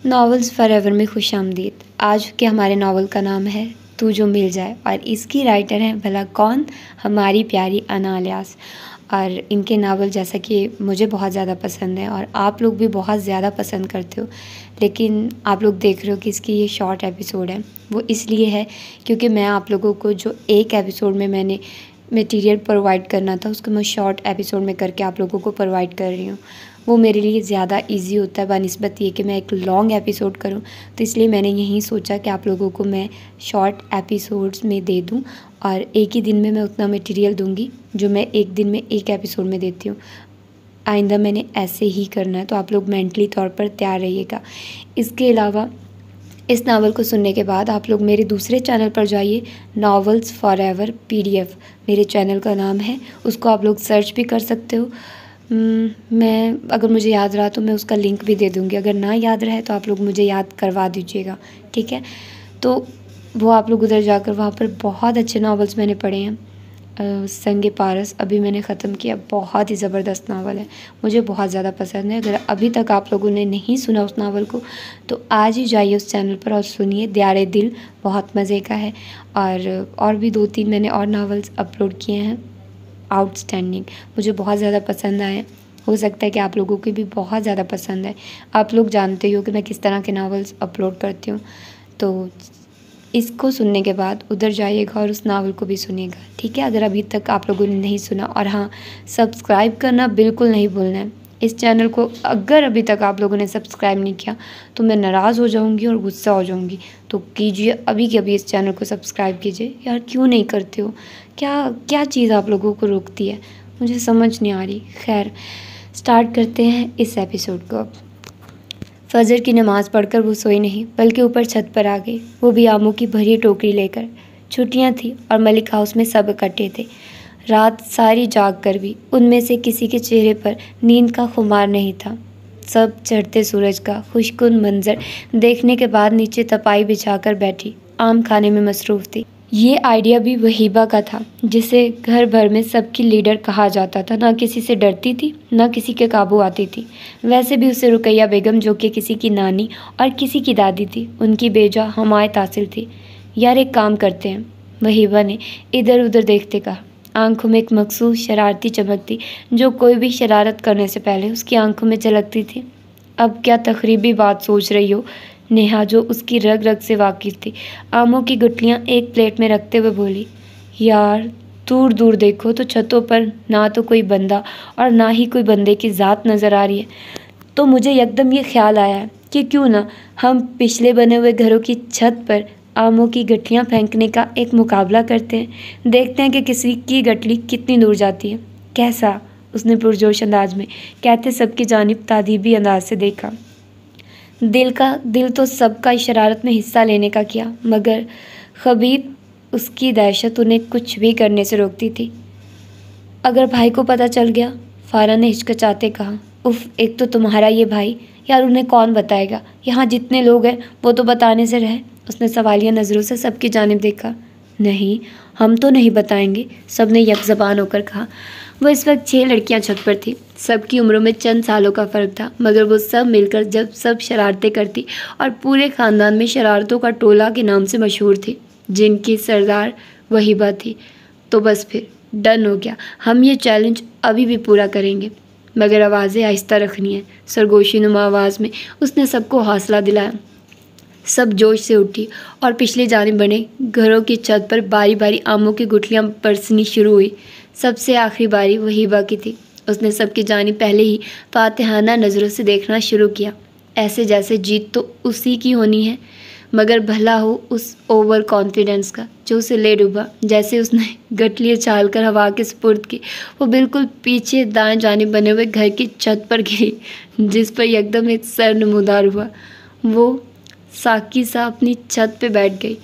Novels forever में खुशामदीद। आज के हमारे नावल का नाम है तू जो मिल जाए और इसकी राइटर हैं भला कौन, हमारी प्यारी अना अलियास। और इनके नावल जैसा कि मुझे बहुत ज़्यादा पसंद है और आप लोग भी बहुत ज़्यादा पसंद करते हो, लेकिन आप लोग देख रहे हो कि इसकी ये शॉर्ट एपिसोड है। वो इसलिए है क्योंकि मैं आप लोगों को जो एक एपिसोड में मैंने मटेरियल प्रोवाइड करना था उसको मैं शॉर्ट एपिसोड में करके आप लोगों को प्रोवाइड कर रही हूँ। वो मेरे लिए ज़्यादा इजी होता है बनिस्बत ये कि मैं एक लॉन्ग एपिसोड करूँ, तो इसलिए मैंने यही सोचा कि आप लोगों को मैं शॉर्ट एपिसोड्स में दे दूँ और एक ही दिन में मैं उतना मटेरियल दूँगी जो मैं एक दिन में एक एपिसोड में देती हूँ। आइंदा मैंने ऐसे ही करना है, तो आप लोग मेंटली तौर पर तैयार रहिएगा। इसके अलावा इस नावल को सुनने के बाद आप लोग मेरे दूसरे चैनल पर जाइए, नॉवेल्स फॉरएवर PDF मेरे चैनल का नाम है, उसको आप लोग सर्च भी कर सकते हो। मैं अगर मुझे याद रहा तो मैं उसका लिंक भी दे दूँगी, अगर ना याद रहे तो आप लोग मुझे याद करवा दीजिएगा, ठीक है। तो वो आप लोग उधर जाकर वहाँ पर बहुत अच्छे नावल्स मैंने पढ़े हैं। संगे पारस अभी मैंने ख़त्म किया, बहुत ही ज़बरदस्त नावल है, मुझे बहुत ज़्यादा पसंद है। अगर अभी तक आप लोगों ने नहीं सुना उस नावल को तो आज ही जाइए उस चैनल पर और सुनिए। द्यारे दिल बहुत मज़े का है और भी 2-3 मैंने और नावल्स अपलोड किए हैं आउटस्टैंडिंग, मुझे बहुत ज़्यादा पसंद आए। हो सकता है कि आप लोगों को भी बहुत ज़्यादा पसंद है। आप लोग जानते हो कि मैं किस तरह के नावल्स अपलोड करती हूँ, तो इसको सुनने के बाद उधर जाइएगा और उस नावल को भी सुनिएगा, ठीक है। अगर अभी तक आप लोगों ने नहीं सुना, और हाँ, सब्सक्राइब करना बिल्कुल नहीं भूलना है इस चैनल को। अगर अभी तक आप लोगों ने सब्सक्राइब नहीं किया तो मैं नाराज़ हो जाऊंगी और गुस्सा हो जाऊंगी। तो कीजिए, अभी के अभी इस चैनल को सब्सक्राइब कीजिए। यार क्यों नहीं करते हो? क्या चीज़ आप लोगों को रोकती है, मुझे समझ नहीं आ रही। खैर, स्टार्ट करते हैं इस एपिसोड को। अब फजर की नमाज़ पढ़कर वो सोई नहीं, बल्कि ऊपर छत पर आ गई, वो भी आमों की भरी टोकरी लेकर। छुट्टियां थी और मलिक हाउस में सब इकट्ठे थे। रात सारी जाग कर भी उनमें से किसी के चेहरे पर नींद का खुमार नहीं था। सब चढ़ते सूरज का खुशकुन मंजर देखने के बाद नीचे तपाई बिछाकर बैठी आम खाने में मसरूफ़ थी। ये आइडिया भी वहीबा का था, जिसे घर भर में सबकी लीडर कहा जाता था। ना किसी से डरती थी, ना किसी के काबू आती थी। वैसे भी उसे रुकैया बेगम, जो कि किसी की नानी और किसी की दादी थी, उनकी बेजा हमायत हासिल थी। यार एक काम करते हैं, वहीबा ने इधर उधर देखते कहा। आंखों में एक मखसूस शरारती चमक थी, जो कोई भी शरारत करने से पहले उसकी आंखों में झलकती थी। अब क्या तकरीबी बात सोच रही हो? नेहा, जो उसकी रग रग से वाकिफ़ थी, आमों की गुठलियाँ एक प्लेट में रखते हुए बोली। यार दूर दूर देखो तो छतों पर ना तो कोई बंदा और ना ही कोई बंदे की ज़ात नज़र आ रही है। तो मुझे एकदम ये ख्याल आया है कि क्यों ना हम पिछले बने हुए घरों की छत पर आमों की गठलियाँ फेंकने का एक मुकाबला करते हैं। देखते हैं कि किसी की गठली कितनी दूर जाती है। कैसा? उसने पुरजोश अंदाज में कहते सबकी जानिब तादीबी अंदाज से देखा। दिल तो सबका इस शरारत में हिस्सा लेने का किया, मगर खबीब उसकी दहशत उन्हें कुछ भी करने से रोकती थी। अगर भाई को पता चल गया, फारा ने हिचकिचाते कहा। उफ, एक तो तुम्हारा ये भाई, यार उन्हें कौन बताएगा? यहाँ जितने लोग हैं वो तो बताने से रहे। उसने सवालिया नज़रों से सबकी जानिब देखा। नहीं, हम तो नहीं बताएंगे, सब ने यकज़बान होकर कहा। वो इस वक्त 6 लड़कियां छत पर थी। सबकी उम्रों में चंद सालों का फ़र्क था, मगर वो सब मिलकर जब सब शरारतें करती और पूरे ख़ानदान में शरारतों का टोला के नाम से मशहूर थी, जिनकी सरदार वहीबा थी। तो बस फिर डन हो गया, हम ये चैलेंज अभी भी पूरा करेंगे, मगर आवाज़ें आहिस्ता रखनी है। सरगोशी नुमा आवाज़ में उसने सबको हौसला दिलाया। सब जोश से उठी और पिछली जानिब बने घरों की छत पर बारी बारी आमों की गुठलियाँ बरसनी शुरू हुई। सबसे आखिरी बारी वहीबा की थी। उसने सबकी जानिब पहले ही फातिहाना नज़रों से देखना शुरू किया, ऐसे जैसे जीत तो उसी की होनी है, मगर भला हो उस ओवर कॉन्फिडेंस का जो उसे ले डूबा। जैसे उसने गठलियाँ छाल कर हवा के सुपुर्द की, वो बिल्कुल पीछे दाएं जानिब बने हुए घर की छत पर गिरी, जिस पर एकदम एक सर नमूदार हुआ। वो साकी सा अपनी छत पे बैठ गई।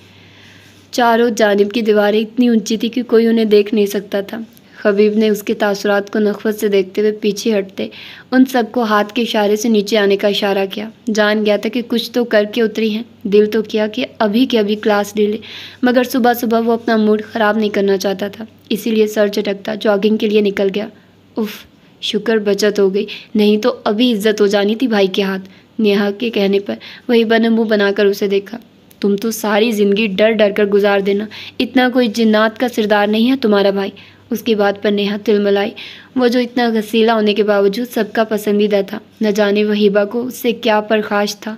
चारों जानिब की दीवारें इतनी ऊंची थी कि कोई उन्हें देख नहीं सकता था। खबीब ने उसके तासुरात को नखवत से देखते हुए पीछे हटते उन सबको हाथ के इशारे से नीचे आने का इशारा किया। जान गया था कि कुछ तो करके उतरी हैं। दिल तो किया कि अभी के अभी क्लास ले ले, मगर सुबह सुबह वो अपना मूड ख़राब नहीं करना चाहता था, इसीलिए सर झटकता जॉगिंग के लिए निकल गया। उफ़, शुक्र बचत हो गई, नहीं तो अभी इज्जत हो जानी थी भाई के हाथ। नेहा के कहने पर वहीबा ने मुंह बनाकर उसे देखा। तुम तो सारी जिंदगी डर डर कर गुजार देना, इतना कोई जिन्नात का सरदार नहीं है तुम्हारा भाई। उसकी बात पर नेहा तिलमिलाई। वो जो इतना घसीला होने के बावजूद सबका पसंदीदा था, न जाने वहीबा को उससे क्या परखाश था।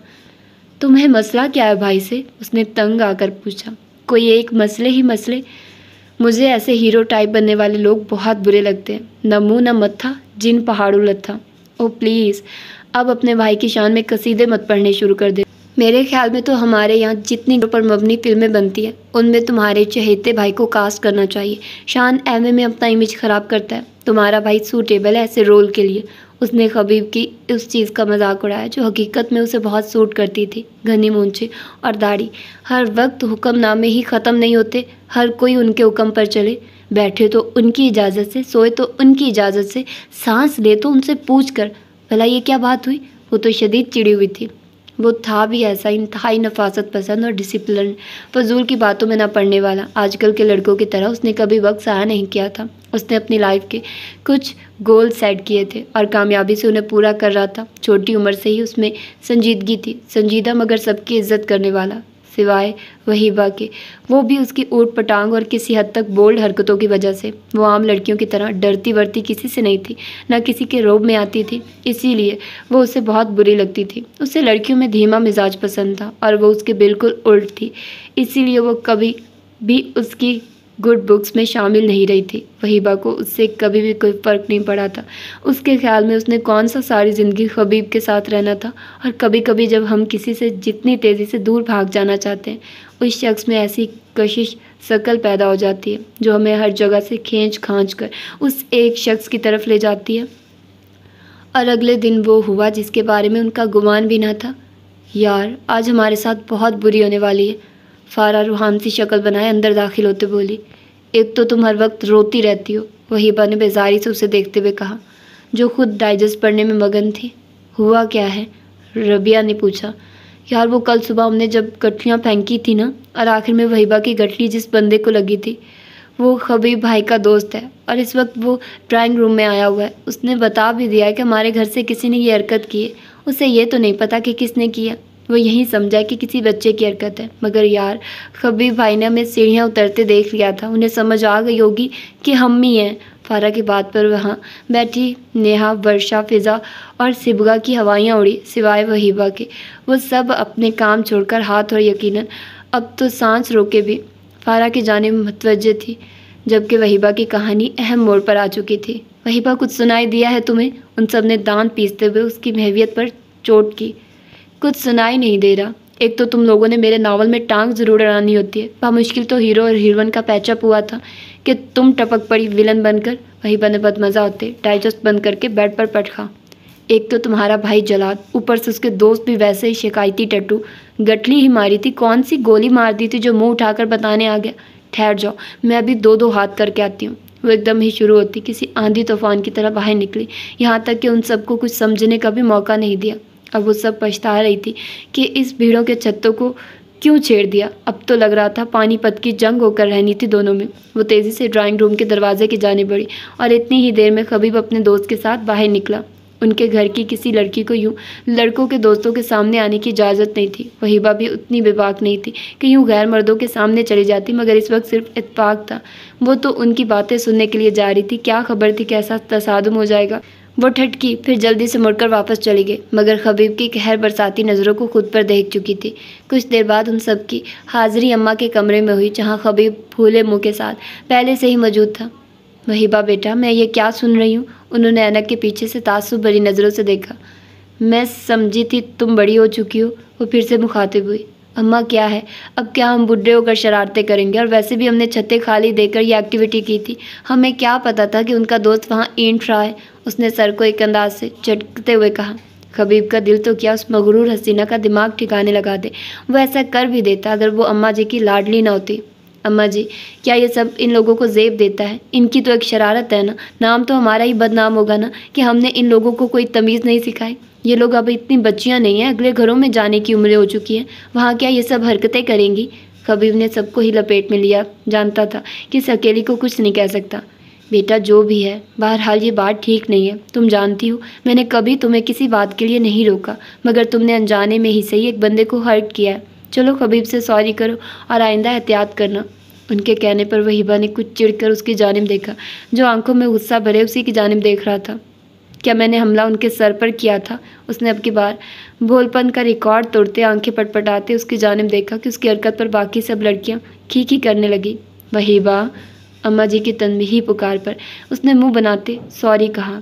तुम्हें मसला क्या है भाई से? उसने तंग आकर पूछा। कोई एक मसले ही मसले। मुझे ऐसे हीरो टाइप बनने वाले लोग बहुत बुरे लगते हैं, न मुँह न मत्था, जिन पहाड़ों लत्था। ओ प्लीज़, अब अपने भाई की शान में कसीदे मत पढ़ने शुरू कर दे। मेरे ख्याल में तो हमारे यहाँ जितनी पर मबनी फिल्में बनती हैं उनमें तुम्हारे चहेते भाई को कास्ट करना चाहिए। शान एमए में अपना इमेज ख़राब करता है, तुम्हारा भाई सूटेबल है ऐसे रोल के लिए। उसने खबीब की उस चीज़ का मजाक उड़ाया जो हकीकत में उसे बहुत सूट करती थी, घनी मूंछें और दाढ़ी। हर वक्त हुक्मनामे ही ख़त्म नहीं होते, हर कोई उनके हुक्म पर चले। बैठे तो उनकी इजाज़त से, सोए तो उनकी इजाज़त से, सांस ले तो उनसे पूछ कर भला ये क्या बात हुई। वो तो शदीद चिड़ी हुई थी। वो था भी ऐसा इंतहाई नफासत पसंद और डिसिप्लिन, फजूल की बातों में ना पड़ने वाला। आजकल के लड़कों की तरह उसने कभी वक्त ज़ाया नहीं किया था। उसने अपनी लाइफ के कुछ गोल सेट किए थे और कामयाबी से उन्हें पूरा कर रहा था। छोटी उम्र से ही उसमें संजीदगी थी, संजीदा मगर सबकी इज्जत करने वाला, सिवाय वहीबा के। वो भी उसकी ऊट पटांग और किसी हद तक बोल्ड हरकतों की वजह से। वो आम लड़कियों की तरह डरती वरती किसी से नहीं थी, ना किसी के रोब में आती थी, इसीलिए वो उसे बहुत बुरी लगती थी। उसे लड़कियों में धीमा मिजाज पसंद था और वो उसके बिल्कुल उल्ट थी, इसीलिए वो कभी भी उसकी गुड बुक्स में शामिल नहीं रही थी। वहीबा को उससे कभी भी कोई फ़र्क नहीं पड़ा था। उसके ख्याल में उसने कौन सा सारी ज़िंदगी खबीब के साथ रहना था। और कभी कभी जब हम किसी से जितनी तेज़ी से दूर भाग जाना चाहते हैं, उस शख्स में ऐसी कशिश शकल पैदा हो जाती है जो हमें हर जगह से खींच खांच कर उस एक शख्स की तरफ ले जाती है। और अगले दिन वो हुआ जिसके बारे में उनका गुमान भी ना था। यार, आज हमारे साथ बहुत बुरी होने वाली है। फारा रूहान सी शक्ल बनाए अंदर दाखिल होते बोली। एक तो तुम हर वक्त रोती रहती हो, वहीबा ने बेजारी से उसे देखते हुए कहा, जो खुद डाइजेस्ट पढ़ने में मगन थी। हुआ क्या है? रबिया ने पूछा। यार, वो कल सुबह हमने जब गठलियाँ फेंकी थी ना, और आखिर में वहीबा की गठली जिस बंदे को लगी थी वो खबीब भाई का दोस्त है और इस वक्त वो ड्राइंग रूम में आया हुआ है। उसने बता भी दिया है कि हमारे घर से किसी ने ये हरकत की है। उसे ये तो नहीं पता कि किसने की है, वो यही समझा कि किसी बच्चे की हरकत है। मगर यार, खबीब भाई ने हमें सीढ़ियाँ उतरते देख लिया था, उन्हें समझ आ गई होगी कि हम ही हैं। फारा की बात पर वहाँ बैठी नेहा, वर्षा, फिज़ा और सिबगा की हवाइयाँ उड़ी, सिवाय वहीबा के। वो सब अपने काम छोड़कर हाथ और यकीनन अब तो सांस रोके भी फारा की जानिब मुतवज्जे थी, जबकि वहीबा की कहानी अहम मोड़ पर आ चुकी थी। वहीबा, कुछ सुनाई दिया है तुम्हें? उन सब ने दांत पीसते हुए उसकी महवियत पर चोट की। कुछ सुनाई नहीं दे रहा। एक तो तुम लोगों ने मेरे नावल में टांग जरूर अड़ानी होती है। बामुश्किल तो हीरो और हीरोइन का पैचअप हुआ था कि तुम टपक पड़ी विलन बनकर। वहीबा ने बदमज़ा होते डाइजेस्ट बंद करके बेड पर पटखा। एक तो तुम्हारा भाई जलाद, ऊपर से उसके दोस्त भी वैसे ही शिकायती टट्टू। गठली ही मारी थी, कौन सी गोली मार दी थी जो मुंह उठाकर बताने आ गया। ठहर जाओ, मैं अभी दो दो हाथ करके आती हूँ। वो एकदम ही शुरू होती किसी आंधी तूफान की तरह बाहर निकली, यहाँ तक कि उन सबको कुछ समझने का भी मौका नहीं दिया। अब वो सब पछता रही थी कि इस भीड़ों के छत्तों को क्यों छेड़ दिया। अब तो लग रहा था पानीपत की जंग होकर रहनी थी दोनों में। वो तेज़ी से ड्राइंग रूम के दरवाजे की जाने बढ़ी और इतनी ही देर में खबीब अपने दोस्त के साथ बाहर निकला। उनके घर की किसी लड़की को यूं लड़कों के दोस्तों के सामने आने की इजाज़त नहीं थी। वहीबा भी उतनी बेबाक नहीं थी कि यूं गैर मर्दों के सामने चली जाती, मगर इस वक्त सिर्फ इत्तेफाक था। वो तो उनकी बातें सुनने के लिए जा रही थी, क्या खबर थी कैसा तसादुम हो जाएगा। वो ठटकी, फिर जल्दी से मुड़कर वापस चली गई, मगर खबीब की कहर बरसाती नज़रों को खुद पर देख चुकी थी। कुछ देर बाद उन सब की हाजिरी अम्मा के कमरे में हुई, जहाँ खबीब फूले मुँह के साथ पहले से ही मौजूद था। वहीबा बेटा, मैं ये क्या सुन रही हूँ? उन्होंने ऐनक के पीछे से तासुब भरी नज़रों से देखा। मैं समझी थी तुम बड़ी हो चुकी हो। वो फिर से मुखातिब हुई। अम्मा क्या है, अब क्या हम बुढ़े होकर शरारतें करेंगे? और वैसे भी हमने छतें खाली देकर ये एक्टिविटी की थी, हमें क्या पता था कि उनका दोस्त वहाँ ईंट रहा है। उसने सर को एक अंदाज से झटकते हुए कहा। खबीब का दिल तो क्या उस मगरूर हसीना का दिमाग ठिकाने लगा दे। वो ऐसा कर भी देता अगर वो अम्मा जी की लाडली न होती। अम्मा जी, क्या ये सब इन लोगों को ज़ेब देता है? इनकी तो एक शरारत है ना, नाम तो हमारा ही बदनाम होगा ना कि हमने इन लोगों को कोई तमीज़ नहीं सिखाई। ये लोग अब इतनी बच्चियां नहीं हैं, अगले घरों में जाने की उम्र हो चुकी है, वहाँ क्या ये सब हरकतें करेंगी? खबीब ने सबको ही लपेट में लिया, जानता था कि इस अकेली को कुछ नहीं कह सकता। बेटा जो भी है, बहरहाल ये बात ठीक नहीं है। तुम जानती हो मैंने कभी तुम्हें किसी बात के लिए नहीं रोका, मगर तुमने अनजाने में ही सही एक बंदे को हर्ट किया है। चलो खबीब से सॉरी करो और आइंदा एहतियात करना। उनके कहने पर वहीबा ने कुछ चिढ़कर उसकी जानिब देखा, जो आंखों में गुस्सा भरे उसी की जानिब देख रहा था। क्या मैंने हमला उनके सर पर किया था? उसने अब की बार भोलपन का रिकॉर्ड तोड़ते आंखें पटपटाते उसकी जानिब देखा कि उसकी हरकत पर बाकी सब लड़कियां खी करने लगी। वहीबा, अम्मा जी की तनबीही पुकार पर उसने मुंह बनाते सॉरी कहा,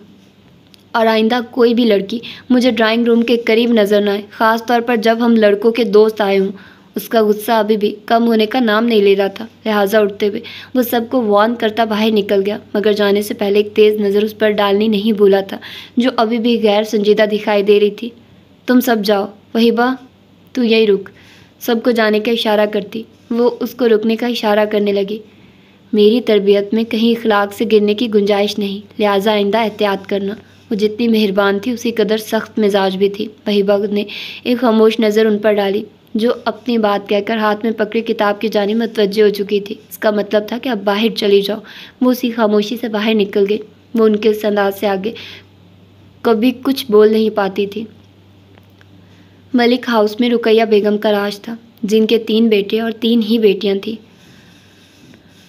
और आइंदा कोई भी लड़की मुझे ड्राइंग रूम के करीब नजर न आए, ख़ास तौर पर जब हम लड़कों के दोस्त आए हों। उसका गुस्सा अभी भी कम होने का नाम नहीं ले रहा था। लिहाजा उठते हुए वो सबको वार्न करता बाहर निकल गया, मगर जाने से पहले एक तेज़ नज़र उस पर डालनी नहीं भूला था, जो अभी भी गैर संजीदा दिखाई दे रही थी। तुम सब जाओ, वहीबा तू यही रुक, सबको जाने का इशारा करती वो उसको रुकने का इशारा करने लगी। मेरी तरबियत में कहीं इखलाक से गिरने की गुंजाइश नहीं, लिहाजा आइंदा एहतियात करना। वो जितनी मेहरबान थी उसी कदर सख्त मिजाज भी थी। वहीबा ने एक खामोश नज़र उन पर डाली, जो अपनी बात कहकर हाथ में पकड़ी किताब की जानिब मुतवज्जो हो चुकी थी। इसका मतलब था कि अब बाहर चली जाओ। वो उसी खामोशी से बाहर निकल गई। वो उनके इस अंदाज से आगे कभी कुछ बोल नहीं पाती थी। मलिक हाउस में रुकैया बेगम का राज था, जिनके 3 बेटे और 3 ही बेटियां थीं।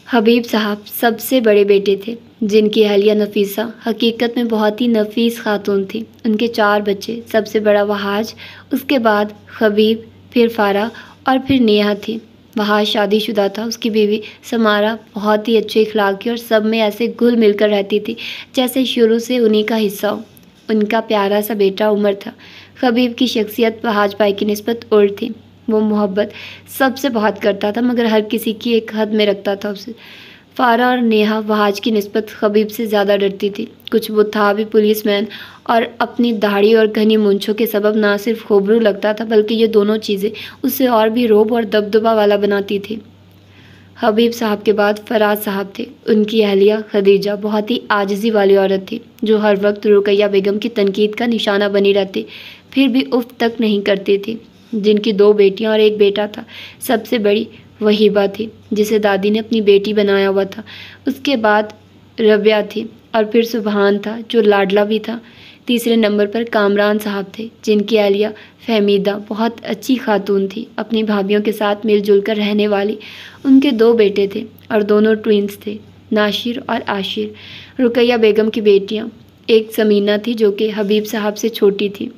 हबीब साहब सबसे बड़े बेटे थे, जिनकी अहलिया नफीसा हकीकत में बहुत ही नफीस खातून थी। उनके 4 बच्चे, सबसे बड़ा वहाज, उसके बाद खबीब, फिर फारा और फिर नेहा थी। वहाज शादीशुदा था। उसकी बीवी समारा बहुत ही अच्छे इखलाक की और सब में ऐसे घुल मिलकर रहती थी जैसे शुरू से उन्हीं का हिस्सा हो। उनका प्यारा सा बेटा उमर था। खबीब की शख्सियत वहाज भाई की निस्बत उल्ट थी। वो मोहब्बत सबसे बहुत करता था, मगर हर किसी की एक हद में रखता था उसे। फारा और नेहा वहाज की निस्बत खबीब से ज़्यादा डरती थी। कुछ वो था भी पुलिसमैन, और अपनी दाढ़ी और घनी मूंछों के सबब ना सिर्फ खोबरू लगता था, बल्कि ये दोनों चीज़ें उसे और भी रोब और दबदबा वाला बनाती थी। हबीब साहब के बाद फराज साहब थे। उनकी अहलिया खदीजा बहुत ही आजिज़ी वाली औरत थी, जो हर वक्त रुकैया बेगम की तनकीद का निशाना बनी रहती, फिर भी उफ तक नहीं करती थी। जिनकी 2 बेटियां और 1 बेटा था। सबसे बड़ी वहीबा थी, जिसे दादी ने अपनी बेटी बनाया हुआ था। उसके बाद रबिया थी, और फिर सुबहान था, जो लाडला भी था। तीसरे नंबर पर कामरान साहब थे, जिनकी अहलिया फहमीदा बहुत अच्छी खातून थी, अपनी भाभीियों के साथ मिलजुल कर रहने वाली। उनके 2 बेटे थे और दोनों ट्विंस थे, नाशिर और आशिर। रुकैया बेगम की बेटियां, एक समीना थी जो कि हबीब साहब से छोटी थी,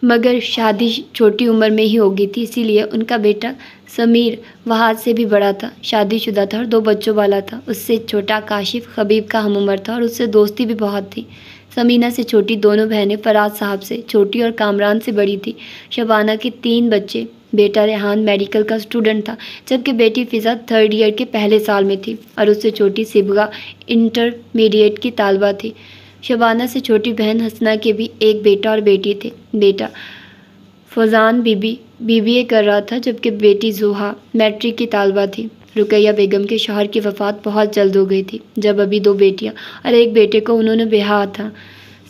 मगर शादी छोटी उम्र में ही हो गई थी, इसीलिए उनका बेटा समीर वहाज से भी बड़ा था, शादीशुदा था और 2 बच्चों वाला था। उससे छोटा काशिफ खबीब का हम उम्र था और उससे दोस्ती भी बहुत थी। समीना से छोटी दोनों बहनें फराज साहब से छोटी और कामरान से बड़ी थी। शबाना के 3 बच्चे। बेटा रेहान मेडिकल का स्टूडेंट था, जबकि बेटी फ़िज़ा 3rd ईयर के पहले साल में थी, और उससे छोटी सिबगा इंटरमीडिएट की तालबा थी। शबाना से छोटी बहन हसना के भी एक बेटा और बेटी थे। बेटा फौजान बीबीए कर रहा था, जबकि बेटी जुहा मैट्रिक की तालबा थी। रुकैया बेगम के शौहर की वफ़ात बहुत जल्द हो गई थी, जब अभी 2 बेटियां और 1 बेटे को उन्होंने ब्याह था।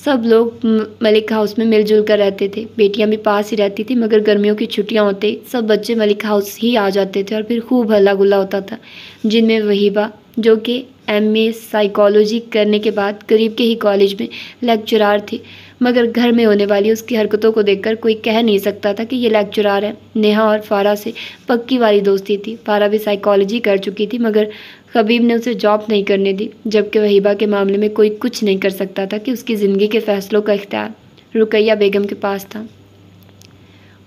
सब लोग मलिक हाउस में मिलजुल कर रहते थे। बेटियां भी पास ही रहती थी, मगर गर्मियों की छुट्टियां होते ही सब बच्चे मलिक हाउस ही आ जाते थे और फिर खूब हल्ला गुल्ला होता था, जिनमें वहीबा, जो कि MA साइकोलॉजी करने के बाद करीब के ही कॉलेज में लेक्चरार थी, मगर घर में होने वाली उसकी हरकतों को देखकर कोई कह नहीं सकता था कि ये लेक्चरार है। नेहा और फारा से पक्की वाली दोस्ती थी। फारा भी साइकोलॉजी कर चुकी थी, मगर खबीब ने उसे जॉब नहीं करने दी, जबकि वहीबा के मामले में कोई कुछ नहीं कर सकता था कि उसकी ज़िंदगी के फ़ैसलों का इख्तियार रुकैया बेगम के पास था।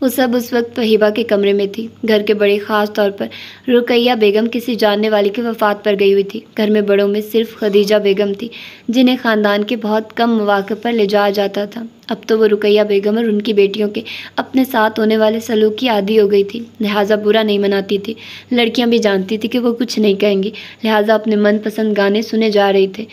वो सब उस वक्त वहीबा के कमरे में थी। घर के बड़े ख़ास तौर पर रुकैया बेगम किसी जानने वाली की वफ़ात पर गई हुई थी। घर में बड़ों में सिर्फ खदीजा बेगम थी, जिन्हें ख़ानदान के बहुत कम मौक़े पर ले जाया जाता था। अब तो वो रुकैया बेगम और उनकी बेटियों के अपने साथ होने वाले सलूक की आदी हो गई थी, लिहाजा बुरा नहीं मनाती थी। लड़कियां भी जानती थी कि वो कुछ नहीं कहेंगी, लिहाजा अपने मनपसंद गाने सुने जा रही थे।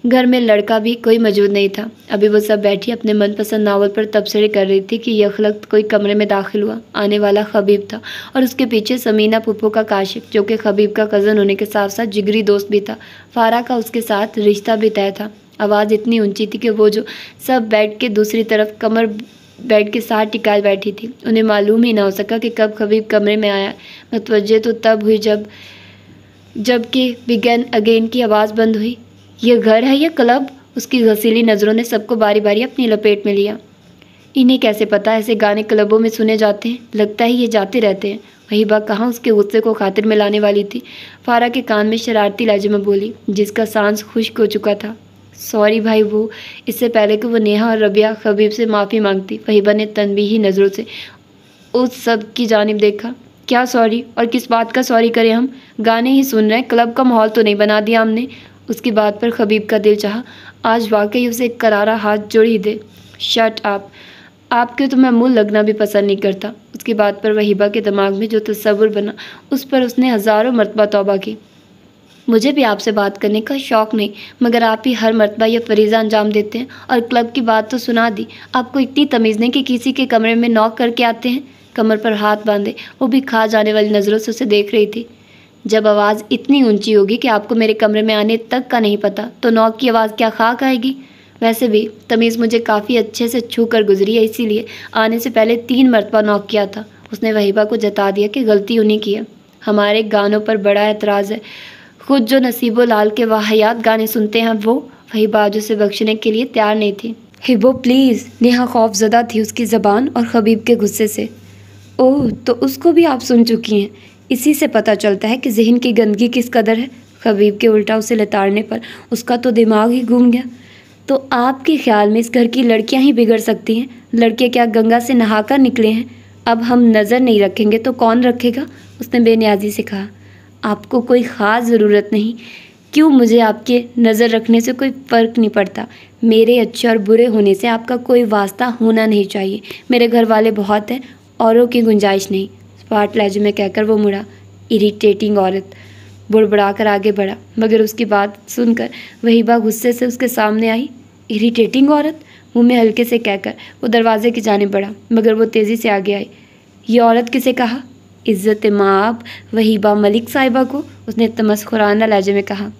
घर में लड़का भी कोई मौजूद नहीं था। अभी वो सब बैठी अपने मनपसंद नावल पर तबसरे कर रही थी कि यखलक्त कोई कमरे में दाखिल हुआ। आने वाला खबीब था, और उसके पीछे समीना पुप्पो का काशिफ, जो कि खबीब का कज़न होने के साथ साथ जिगरी दोस्त भी था। फारा का उसके साथ रिश्ता भी तय था। आवाज़ इतनी ऊंची थी कि वो जो सब बेड के दूसरी तरफ कमर बेड के साथ टिकाए बैठी थी, उन्हें मालूम ही ना हो सका कि कब खबीब कमरे में आया। मुतवज्जे तो तब हुई जब जबकि बिगन अगेन की आवाज़ बंद हुई। ये घर है या क्लब? उसकी घसीली नज़रों ने सबको बारी बारी अपनी लपेट में लिया। इन्हें कैसे पता ऐसे गाने क्लबों में सुने जाते हैं? लगता है ये जाते रहते हैं। वहीबा कहाँ उसके गुस्से को खातिर में लाने वाली थी। फारा के कान में शरारती लहजे में बोली, जिसका सांस खुश्क हो चुका था। सॉरी भाई। वो इससे पहले कि वो नेहा और रबिया खबीब से माफ़ी मांगती, वहीबा ने तनबीही नज़रों से उस सब की जानिब देखा। क्या सॉरी? और किस बात का सॉरी करें हम? गाने ही सुन रहे हैं, क्लब का माहौल तो नहीं बना दिया हमने। उसकी बात पर खबीब का दिल चाहा आज वाकई उसे एक करारा हाथ जोड़ ही दे। Shut up. आपके तो मैं मुँह लगना भी पसंद नहीं करता। उसकी बात पर वहीबा के दिमाग में जो तस्वुर बना उस पर उसने हज़ारों मरतबा तौबा की। मुझे भी आपसे बात करने का शौक़ नहीं, मगर आप ही हर मरतबा यह फरीज़ा अंजाम देते हैं। और क्लब की बात तो सुना दी। आपको इतनी तमीज़ नहीं कि किसी के कमरे में नॉक करके आते हैं। कमर पर हाथ बांधे वो भी खा जाने वाली नज़रों से उसे देख रही थी। जब आवाज़ इतनी ऊंची होगी कि आपको मेरे कमरे में आने तक का नहीं पता, तो नॉक की आवाज़ क्या खाक आएगी? वैसे भी तमीज़ मुझे काफ़ी अच्छे से छू कर गुजरी है, इसीलिए आने से पहले 3 मरतबा नॉक किया था। उसने वहीबा को जता दिया कि गलती उन्हीं की है। हमारे गानों पर बड़ा एतराज़ है। खुद जो नसीबो लाल के वाहियात गाने सुनते हैं वो। वहीबा आज उसे बख्शने के लिए तैयार नहीं थी। हिबो प्लीज़। नेहा खौफजदा थी उसकी ज़बान और खबीब के गुस्से से। ओह, तो उसको भी आप सुन चुकी हैं। इसी से पता चलता है कि जहन की गंदगी किस कदर है। खबीब के उल्टा उसे लताड़ने पर उसका तो दिमाग ही घूम गया। तो आपके ख्याल में इस घर की लड़कियां ही बिगड़ सकती हैं? लड़के क्या गंगा से नहाकर निकले हैं? अब हम नज़र नहीं रखेंगे तो कौन रखेगा? उसने बेनियाजी से कहा। आपको कोई ख़ास ज़रूरत नहीं। क्यों? मुझे आपके नज़र रखने से कोई फ़र्क नहीं पड़ता। मेरे अच्छे और बुरे होने से आपका कोई वास्ता होना नहीं चाहिए। मेरे घर वाले बहुत हैं, औरों की गुंजाइश नहीं। स्पार्ट लहजे में कहकर वो मुड़ा। इरिटेटिंग औरत। बुड़बड़ा कर आगे बढ़ा, मगर उसकी बात सुनकर वहीबा गुस्से से उसके सामने आई। इरिटेटिंग औरत? मुंह में हल्के से कहकर वो दरवाजे की जानिब बढ़ा, मगर वो तेज़ी से आगे आई। ये औरत किसे कहा? इज़्ज़त माब वहीबा मलिक साहिबा को, उसने तमस्खुराना लहजे में कहा।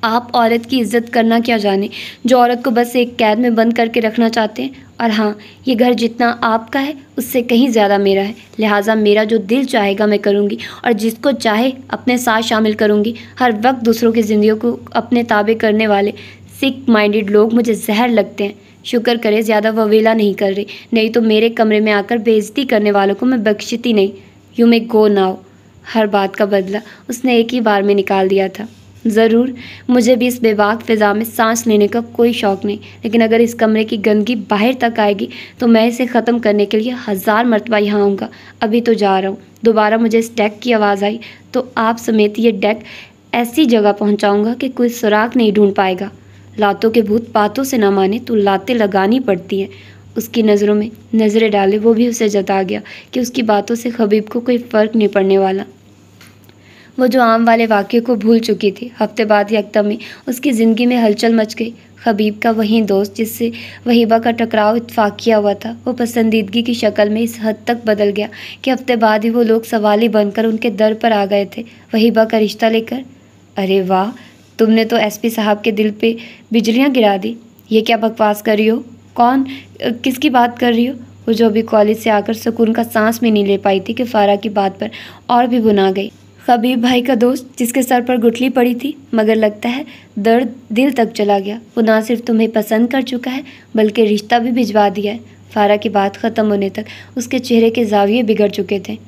आप औरत की इज़्ज़त करना क्या जाने, जो औरत को बस एक कैद में बंद करके रखना चाहते हैं। और हाँ, ये घर जितना आपका है उससे कहीं ज़्यादा मेरा है, लिहाजा मेरा जो दिल चाहेगा मैं करूँगी और जिसको चाहे अपने साथ शामिल करूँगी। हर वक्त दूसरों की ज़िंदगियों को अपने ताबे करने वाले सिक माइंडेड लोग मुझे जहर लगते हैं। शुक्र करे ज़्यादा ववेला नहीं कर रही, नहीं तो मेरे कमरे में आकर बेइज्जती करने वालों को मैं बख्शती नहीं। You may go now. हर बात का बदला उसने एक ही बार में निकाल दिया था। ज़रूर, मुझे भी इस बेबाक फ़िज़ा में सांस लेने का कोई शौक़ नहीं, लेकिन अगर इस कमरे की गंदगी बाहर तक आएगी तो मैं इसे ख़त्म करने के लिए 1000 मरतबा यहाँ आऊँगा। अभी तो जा रहा हूँ। दोबारा मुझे इस डेक की आवाज़ आई तो आप समेत ये डेक ऐसी जगह पहुँचाऊँगा कि कोई सुराग नहीं ढूंढ पाएगा। लातों के भूत बातों से ना माने तो लातें लगानी पड़ती हैं। उसकी नज़रों में नज़रें डाले वो भी उसे जता गया कि उसकी बातों से खबीब को कोई फ़र्क नहीं पड़ने वाला। वो जो आम वाले वाक़े को भूल चुकी थी। हफ्ते बाद यकदम में उसकी ज़िंदगी में हलचल मच गई। खबीब का वही दोस्त जिससे वहीबा का टकराव इत्फाक़िया हुआ था, वो पसंदीदगी की शक्ल में इस हद तक बदल गया कि हफ्ते बाद ही वो लोग सवाली बनकर उनके दर पर आ गए थे वहीबा का रिश्ता लेकर। अरे वाह, तुमने तो एसपी साहब के दिल पे बिजलियाँ गिरा दी। ये क्या बकवास कर रही हो? कौन? किसकी बात कर रही हो? वो जो अभी कॉलेज से आकर सुकून का सांस भी नहीं ले पाई थी कि फारा की बात पर और भी बुना गई। खबीब भाई का दोस्त जिसके सर पर गुठली पड़ी थी, मगर लगता है दर्द दिल तक चला गया। वो ना सिर्फ तुम्हें पसंद कर चुका है बल्कि रिश्ता भी भिजवा दिया है। फारा की बात ख़त्म होने तक उसके चेहरे के जाविये बिगड़ चुके थे।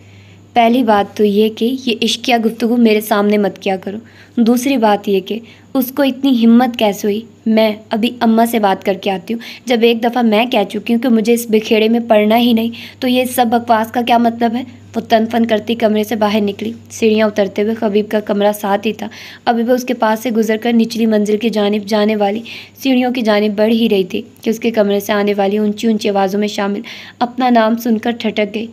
पहली बात तो ये कि ये इश्किया गुफ्तगू मेरे सामने मत किया करो। दूसरी बात ये कि उसको इतनी हिम्मत कैसे हुई? मैं अभी अम्मा से बात करके आती हूँ। जब एक दफ़ा मैं कह चुकी हूँ कि मुझे इस बिखेड़े में पड़ना ही नहीं, तो ये सब बकवास का क्या मतलब है? वो तनफन करती कमरे से बाहर निकली। सीढ़ियाँ उतरते हुए खबीब का कमरा साथ ही था। अभी वह उसके पास से गुजरकर निचली मंजिल की जानिब जाने वाली सीढ़ियों की जानिब बढ़ ही रही थी कि उसके कमरे से आने वाली ऊंची ऊंची आवाज़ों में शामिल अपना नाम सुनकर ठटक गई।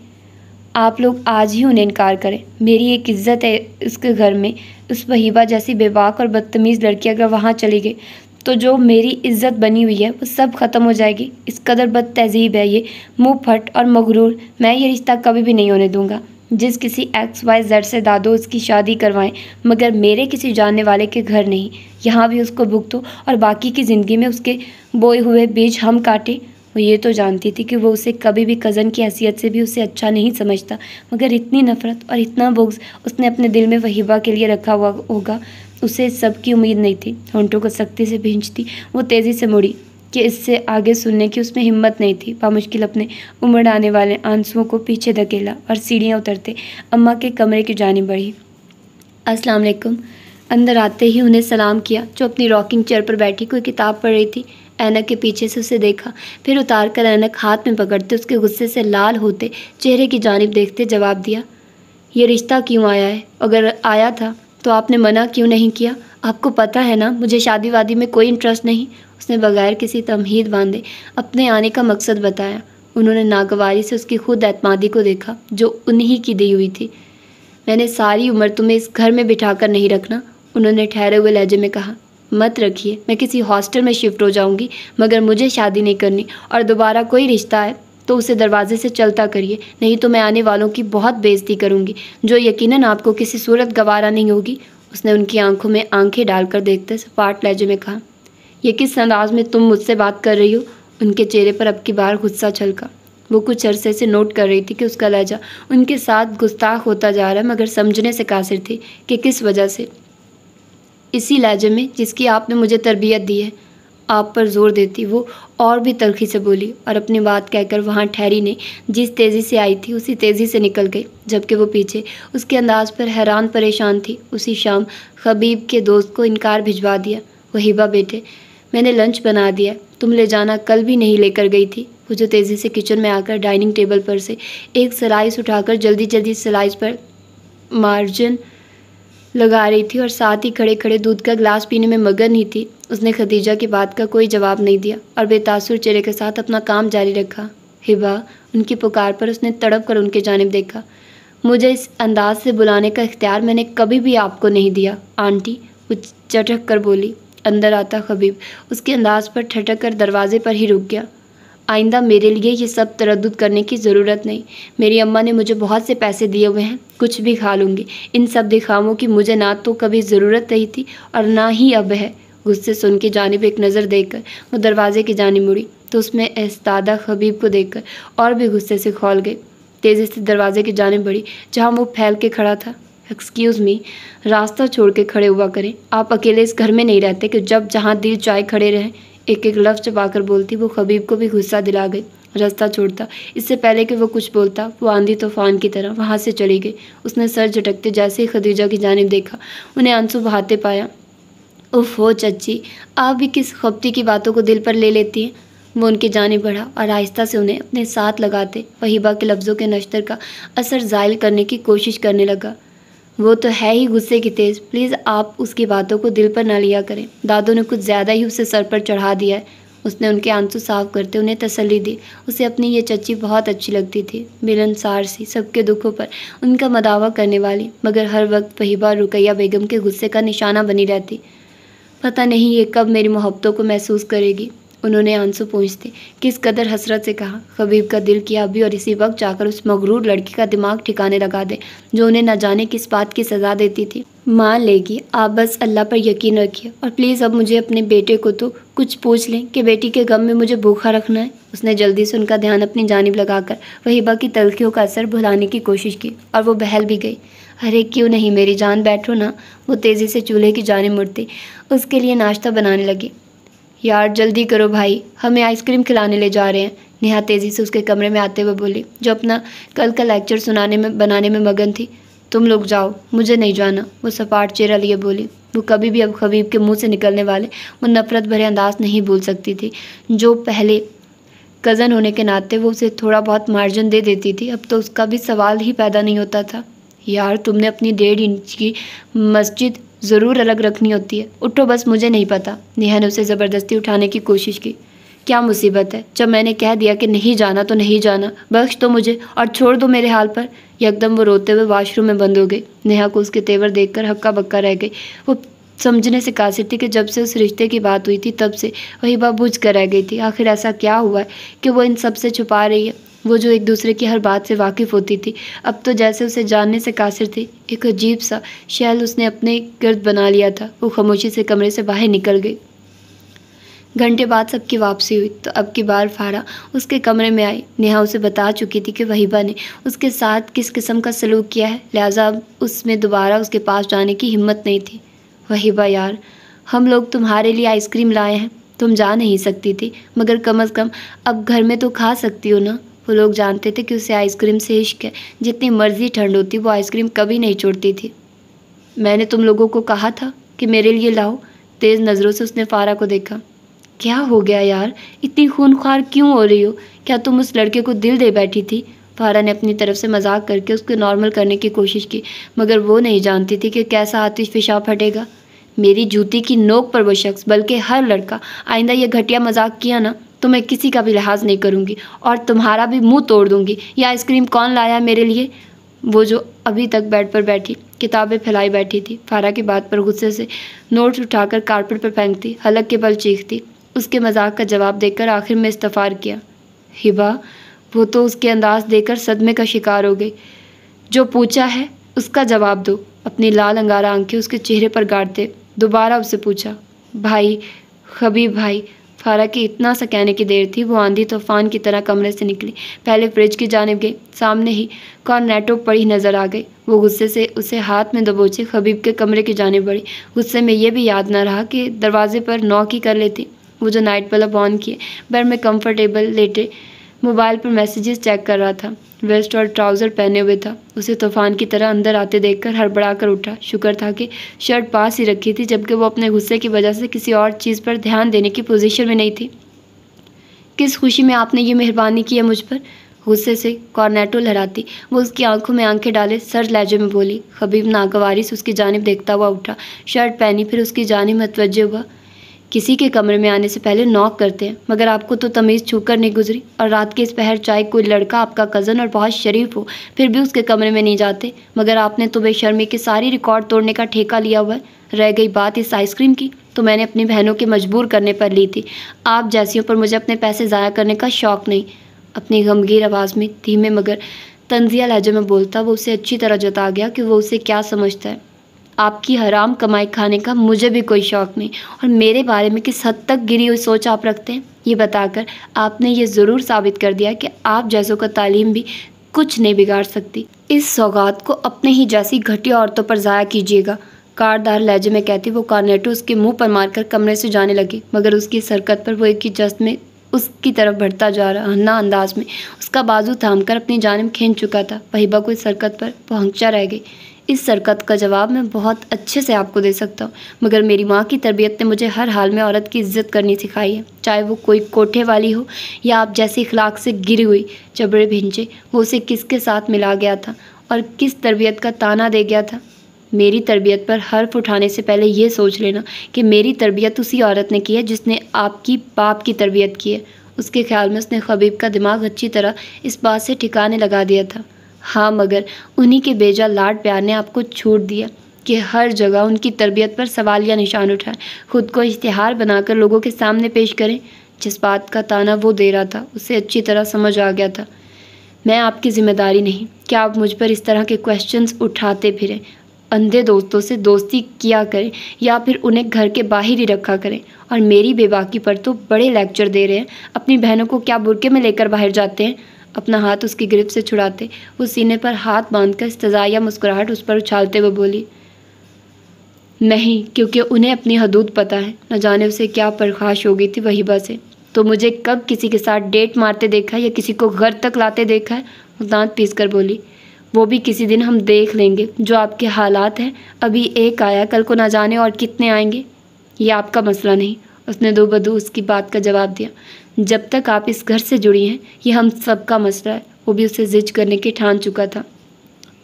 आप लोग आज ही उन्हें इनकार करें। मेरी एक इज़्ज़त है उसके घर में। उस वहीबा जैसी बेबाक और बदतमीज़ लड़की अगर वहाँ चली गई तो जो मेरी इज़्ज़त बनी हुई है वो सब ख़त्म हो जाएगी। इस कदर बद तहज़ीब है ये, मुँह फट और मगरूर। मैं ये रिश्ता कभी भी नहीं होने दूँगा। जिस किसी XYZ से दादो उसकी शादी करवाएं, मगर मेरे किसी जानने वाले के घर नहीं। यहाँ भी उसको भुगतो और बाकी की ज़िंदगी में उसके बोए हुए बीज हम काटें। वो ये तो जानती थी कि वो उसे कभी भी कज़न की हैसियत से भी उसे अच्छा नहीं समझता, मगर इतनी नफ़रत और इतना बुग़्ज़ उसने अपने दिल में वहीबा के लिए रखा हुआ होगा, उसे सबकी उम्मीद नहीं थी। होंठों को सख्ती से भींचती वो तेज़ी से मुड़ी कि इससे आगे सुनने की उसमें हिम्मत नहीं थी। बामुश्किल अपने उमड़ आने वाले आंसुओं को पीछे धकेला और सीढ़ियाँ उतरते अम्मा के कमरे की जानिब बढ़ी। अस्सलाम वालेकुम। अंदर आते ही उन्हें सलाम किया। जो अपनी रॉकिंग चेयर पर बैठी कोई किताब पढ़ रही थी। ऐनक के पीछे से उसे देखा, फिर उतार कर ऐनक हाथ में पकड़ते उसके गुस्से से लाल होते चेहरे की जानिब देखते जवाब दिया, ये रिश्ता क्यों आया है? अगर आया था तो आपने मना क्यों नहीं किया? आपको पता है ना मुझे शादी वादी में कोई इंटरेस्ट नहीं। उसने बगैर किसी तमहीद बांधे अपने आने का मकसद बताया। उन्होंने नागवारी से उसकी खुद एतमादी को देखा जो उन्हीं की दी हुई थी। मैंने सारी उम्र तुम्हें इस घर में बिठा कर नहीं रखना, उन्होंने ठहरे हुए लहजे में कहा। मत रखिए, मैं किसी हॉस्टल में शिफ्ट हो जाऊंगी, मगर मुझे शादी नहीं करनी, और दोबारा कोई रिश्ता है तो उसे दरवाजे से चलता करिए, नहीं तो मैं आने वालों की बहुत बेइज्जती करूंगी, जो यकीनन आपको किसी सूरत गवारा नहीं होगी। उसने उनकी आंखों में आंखें डालकर देखते सपाट लहजे में कहा, यह किस अंदाज में तुम मुझसे बात कर रही हो? उनके चेहरे पर अब की बार गुस्सा छलका। वो कुछ अरसे से नोट कर रही थी कि उसका लहजा उनके साथ गुस्ताख होता जा रहा है, मगर समझने से कासिर थी कि किस वजह से। इसी लहजे में जिसकी आपने मुझे तरबियत दी है, आप पर जोर देती वो और भी तल्खी से बोली, और अपनी बात कहकर वहाँ ठहरी नहीं, जिस तेज़ी से आई थी उसी तेज़ी से निकल गई, जबकि वो पीछे उसके अंदाज पर हैरान परेशान थी। उसी शाम खबीब के दोस्त को इनकार भिजवा दिया। वहीबा बेटे, मैंने लंच बना दिया, तुम ले जाना, कल भी नहीं लेकर गई थी। वो जो तेज़ी से किचन में आकर डाइनिंग टेबल पर से एक स्लाइस उठाकर जल्दी जल्दी स्लाइस पर मार्जिन लगा रही थी और साथ ही खड़े खड़े दूध का गिलास पीने में मगन ही थी। उसने खदीजा की बात का कोई जवाब नहीं दिया और बेतासुर चेहरे के साथ अपना काम जारी रखा। हिबा, उनकी पुकार पर उसने तड़प कर उनके जानिब देखा। मुझे इस अंदाज से बुलाने का इख्तियार मैंने कभी भी आपको नहीं दिया आंटी, वो चटक कर बोली। अंदर आता खबीब उसके अंदाज पर ठटक कर दरवाजे पर ही रुक गया। आइंदा मेरे लिए ये सब तरद्दुद करने की ज़रूरत नहीं। मेरी अम्मा ने मुझे बहुत से पैसे दिए हुए हैं, कुछ भी खा लूँगी। इन सब दिखावों की मुझे ना तो कभी ज़रूरत नहीं थी और ना ही अब है। गुस्से से उनकी जानिब एक नज़र देखकर वो दरवाजे की जानिब मुड़ी तो उसमें एहसादा खबीब को देखकर और भी गुस्से से खौल गई। तेज़ी से दरवाजे की जानिब बढ़ी जहाँ वो फैल के खड़ा था। एक्सक्यूज़ मी, रास्ता छोड़ के खड़े हुआ करें। आप अकेले इस घर में नहीं रहते कि जब जहाँ दिल चाहे खड़े रहें। एक एक लफ्ज़ चबाकर बोलती वो खबीब को भी गुस्सा दिला गई। रास्ता छोड़ता इससे पहले कि वो कुछ बोलता, वो आंधी तूफान की तरह वहाँ से चली गई। उसने सर झटकते जैसे ही खदीजा की जानिब देखा, उन्हें आंसू बहाते पाया। उफ हो चच्ची, आप भी किस खपती की बातों को दिल पर ले लेती हैं। वो उनकी जानिब बढ़ा और आहिस्ता से उन्हें अपने साथ लगाते वहीबा के लफ्ज़ों के नश्तर का असर ज़ायल करने की कोशिश करने लगा। वो तो है ही गुस्से की तेज़, प्लीज़ आप उसकी बातों को दिल पर ना लिया करें। दादू ने कुछ ज़्यादा ही उसे सर पर चढ़ा दिया है। उसने उनके आंसू साफ करते उन्हें तसल्ली दी। उसे अपनी ये चच्ची बहुत अच्छी लगती थी, मिलनसार सी, सबके दुखों पर उनका मदावा करने वाली, मगर हर वक्त वहीबा रुकैया बेगम के गुस्से का निशाना बनी रहती। पता नहीं ये कब मेरी मोहब्बतों को महसूस करेगी, उन्होंने आंसू पूंछते किस कदर हसरत से कहा। खबीब का दिल किया अभी और इसी वक्त जाकर उस मगरूर लड़की का दिमाग ठिकाने लगा दे जो उन्हें न जाने किस बात की सज़ा देती थी। मान लेगी, आप बस अल्लाह पर यकीन रखिए, और प्लीज़ अब मुझे अपने बेटे को तो कुछ पूछ लें कि बेटी के गम में मुझे भूखा रखना है। उसने जल्दी से उनका ध्यान अपनी जानिब लगाकर वहीबा की तलखियों का असर भुलाने की कोशिश की और वो बहल भी गई। अरे क्यों नहीं मेरी जान, बैठो ना। वो तेज़ी से चूल्हे की जानिब मुड़ती उसके लिए नाश्ता बनाने लगी। यार जल्दी करो भाई, हमें आइसक्रीम खिलाने ले जा रहे हैं। नेहा तेज़ी से उसके कमरे में आते हुए बोली, जो अपना कल का लेक्चर बनाने में मगन थी। तुम लोग जाओ, मुझे नहीं जाना, वो सपाट चेहरा लिए बोली। वो कभी भी अब खबीब के मुंह से निकलने वाले वो नफ़रत भरे अंदाज नहीं भूल सकती थी जो पहले कज़न होने के नाते वो उसे थोड़ा बहुत मार्जिन दे देती थी, अब तो उसका भी सवाल ही पैदा नहीं होता था। यार तुमने अपनी 1.5 इंच की मस्जिद ज़रूर अलग रखनी होती है, उठो बस, मुझे नहीं पता। नेहा ने उसे ज़बरदस्ती उठाने की कोशिश की। क्या मुसीबत है, जब मैंने कह दिया कि नहीं जाना तो नहीं जाना, बख्श दो मुझे और छोड़ दो मेरे हाल पर। यकदम वो रोते हुए वॉशरूम में बंद हो गई। नेहा को उसके तेवर देखकर हक्का बक्का रह गई। वो समझने से कासिर थी कि जब से उस रिश्ते की बात हुई थी तब से वही बात बुझ कर रह गई थी। आखिर ऐसा क्या हुआ है कि वो इन सब से छुपा रही है। वो जो एक दूसरे की हर बात से वाकिफ़ होती थी, अब तो जैसे उसे जानने से कासिर थी। एक अजीब सा शैल उसने अपने गिर्द बना लिया था। वो खामोशी से कमरे से बाहर निकल गई। घंटे बाद सबकी वापसी हुई तो अब की बार फारा उसके कमरे में आई। नेहा उसे बता चुकी थी कि वहीबा ने उसके साथ किस किस्म का सलूक किया है, लिहाजा अब उसमें दोबारा उसके पास जाने की हिम्मत नहीं थी। वहीबा यार, हम लोग तुम्हारे लिए आइसक्रीम लाए हैं, तुम जा नहीं सकती थी, मगर कम अज़ कम अब घर में तो खा सकती हो ना। वो लोग जानते थे कि उसे आइसक्रीम से इश्क है, जितनी मर्जी ठंड होती वो आइसक्रीम कभी नहीं छोड़ती थी। मैंने तुम लोगों को कहा था कि मेरे लिए लाओ। तेज़ नज़रों से उसने फारा को देखा। क्या हो गया यार, इतनी खूनख्वार क्यों हो रही हो? क्या तुम उस लड़के को दिल दे बैठी थी? फारा ने अपनी तरफ से मजाक करके उसको नॉर्मल करने की कोशिश की, मगर वो नहीं जानती थी कि कैसा आतिश फिशा फटेगा। मेरी जूती की नोक पर वो शख्स, बल्कि हर लड़का, आइंदा ये घटिया मजाक किया ना तो मैं किसी का भी लिहाज नहीं करूँगी और तुम्हारा भी मुंह तोड़ दूँगी। यह आइसक्रीम कौन लाया मेरे लिए? वो जो अभी तक बेड पर बैठी किताबें फैलाई बैठी थी, फारा की बात पर गुस्से से नोट्स उठाकर कारपेट पर फेंकती, हलक के बल चीखती। उसके मजाक का जवाब देकर आखिर में इस्तफार किया। हिबा, वो तो उसके अंदाज देकर सदमे का शिकार हो गई। जो पूछा है उसका जवाब दो। अपनी लाल अंगारा आंखें उसके चेहरे पर गाड़ते दोबारा उससे पूछा। भाई, खबीब भाई। फारा की इतना सा कहने की देर थी, वो आंधी तूफान की तरह कमरे से निकली, पहले फ्रिज की जानिब गई। सामने ही कॉर्नेटो पड़ी नजर आ गई। वो गुस्से से उसे हाथ में दबोचे खबीब के कमरे की जानिब बढ़ी। गुस्से में यह भी याद न रहा कि दरवाजे पर नॉक ही कर लेती। वो जो नाइट बल्ब ऑन किए बेड में कंफर्टेबल लेटे मोबाइल पर मैसेजेस चेक कर रहा था। वेस्ट और ट्राउज़र पहने हुए था। उसे तूफान की तरह अंदर आते देखकर हड़बड़ा कर उठा। शुक्र था कि शर्ट पास ही रखी थी, जबकि वो अपने गुस्से की वजह से किसी और चीज़ पर ध्यान देने की पोजीशन में नहीं थी। किस खुशी में आपने ये मेहरबानी की है मुझ पर? गुस्से से कॉर्नेटो लहराती वो उसकी आंखों में आंखें डाले सर लहजे में बोली। खबीब नागवारी से उसकी जानिब देखता हुआ उठा, शर्ट पहनी, फिर उसकी जानिब मुतवज्जो हुआ। किसी के कमरे में आने से पहले नॉक करते हैं, मगर आपको तो तमीज़ छूकर नहीं गुजरी। और रात के इस पहर चाहे कोई लड़का आपका कज़न और बहुत शरीफ हो, फिर भी उसके कमरे में नहीं जाते। मगर आपने तो बेशर्मी के सारी रिकॉर्ड तोड़ने का ठेका लिया हुआ है। रह गई बात इस आइसक्रीम की, तो मैंने अपनी बहनों के मजबूर करने पर ली थी। आप जैसियों पर मुझे अपने पैसे ज़ाया करने का शौक़ नहीं। अपनी गमगीन आवाज़ में धीमे मगर तंजिया लहजे में बोलता वो उसे अच्छी तरह जता गया कि वो उसे क्या समझता है। आपकी हराम कमाई खाने का मुझे भी कोई शौक़ नहीं, और मेरे बारे में किस हद तक गिरी हुई सोच आप रखते हैं, ये बताकर आपने ये ज़रूर साबित कर दिया कि आप जैसों का तालीम भी कुछ नहीं बिगाड़ सकती। इस सौगात को अपने ही जैसी घटिया औरतों पर ज़ाया कीजिएगा। कारदार लहजे में कहती वो कॉर्नेटो उसके मुंह पर मारकर कमरे से जाने लगी, मगर उसकी सरकत पर वो एक ही जस्त में उसकी तरफ बढ़ता जा रहा। हन्ना अंदाज में उसका बाजू थामकर अपनी जानिब खींच चुका था। वहीबा को इस सरकत पर पहुंचा रह गई। इस सरकत का जवाब मैं बहुत अच्छे से आपको दे सकता हूँ, मगर मेरी माँ की तरबियत ने मुझे हर हाल में औरत की इज्जत करनी सिखाई है, चाहे वो कोई कोठे वाली हो या आप जैसी इखलाक से गिरी हुई जबड़े भिंचे। वो उसे किसके साथ मिला गया था और किस तरबियत का ताना दे गया था। मेरी तरबियत पर हर्फ उठाने से पहले ये सोच लेना कि मेरी तरबियत उसी औरत ने की है जिसने आपकी बाप की तरबियत की है। उसके ख्याल में उसने खबीब का दिमाग अच्छी तरह इस बात से ठिकाने लगा दिया था। हाँ, मगर उन्हीं के बेजा लाड प्यार ने आपको छूट दिया कि हर जगह उनकी तरबियत पर सवालिया निशान उठाएं, खुद को इश्तिहार बनाकर लोगों के सामने पेश करें। जिस बात का ताना वो दे रहा था उसे अच्छी तरह समझ आ गया था। मैं आपकी जिम्मेदारी नहीं कि आप मुझ पर इस तरह के क्वेश्चंस उठाते फिरें। अंधे दोस्तों से दोस्ती किया करें या फिर उन्हें घर के बाहर ही रखा करें। और मेरी बेबाकी पर तो बड़े लेक्चर दे रहे हैं। अपनी बहनों को क्या बुरके में लेकर बाहर जाते हैं? अपना हाथ उसकी गिरफ्त से छुड़ाते वो सीने पर हाथ बांधकर इस्तज़ाया मुस्कुराहट उस पर उछालते हुए बोली, नहीं, क्योंकि उन्हें अपनी हदूद पता है। न जाने उसे क्या परखाश हो गई थी वहीबा से। तो मुझे कब किसी के साथ डेट मारते देखा है या किसी को घर तक लाते देखा है? वो दांत पीस कर बोली। वो भी किसी दिन हम देख लेंगे। जो आपके हालात हैं, अभी एक आया, कल को ना जाने और कितने आएंगे। ये आपका मसला नहीं, उसने दो बदू उसकी बात का जवाब दिया। जब तक आप इस घर से जुड़ी हैं, ये हम सबका मसला है। वो भी उसे जिद करने की ठान चुका था।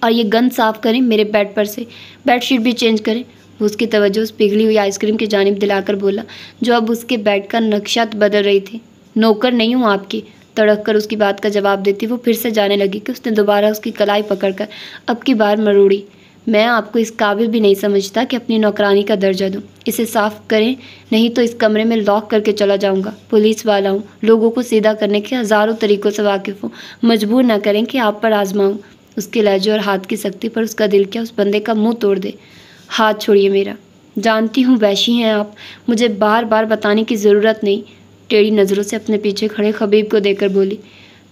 और ये गंद साफ़ करें मेरे बेड पर से, बेडशीट भी चेंज करें। वो उसकी तवज्जो उस पिघली हुई आइसक्रीम की जानिब दिलाकर बोला, जो अब उसके बेड का नक्शा बदल रही थी। नौकर नहीं हूँ आपकी, तड़क कर उसकी बात का जवाब देती वो फिर से जाने लगी कि उसने दोबारा उसकी कलाई पकड़कर अब की बार मरोड़ी। मैं आपको इस काबिल भी नहीं समझता कि अपनी नौकरानी का दर्जा दूं। इसे साफ़ करें, नहीं तो इस कमरे में लॉक करके चला जाऊंगा। पुलिस वाला हूँ, लोगों को सीधा करने के हज़ारों तरीक़ों से वाकिफ़ हूँ। मजबूर ना करें कि आप पर आजमाऊँ। उसके लहजे और हाथ की सख्ती पर उसका दिल क्या उस बंदे का मुंह तोड़ दे। हाथ छोड़िए मेरा। जानती हूँ वैशी हैं आप, मुझे बार बार बताने की ज़रूरत नहीं। टेढ़ी नज़रों से अपने पीछे खड़े खबीब को देखकर बोली।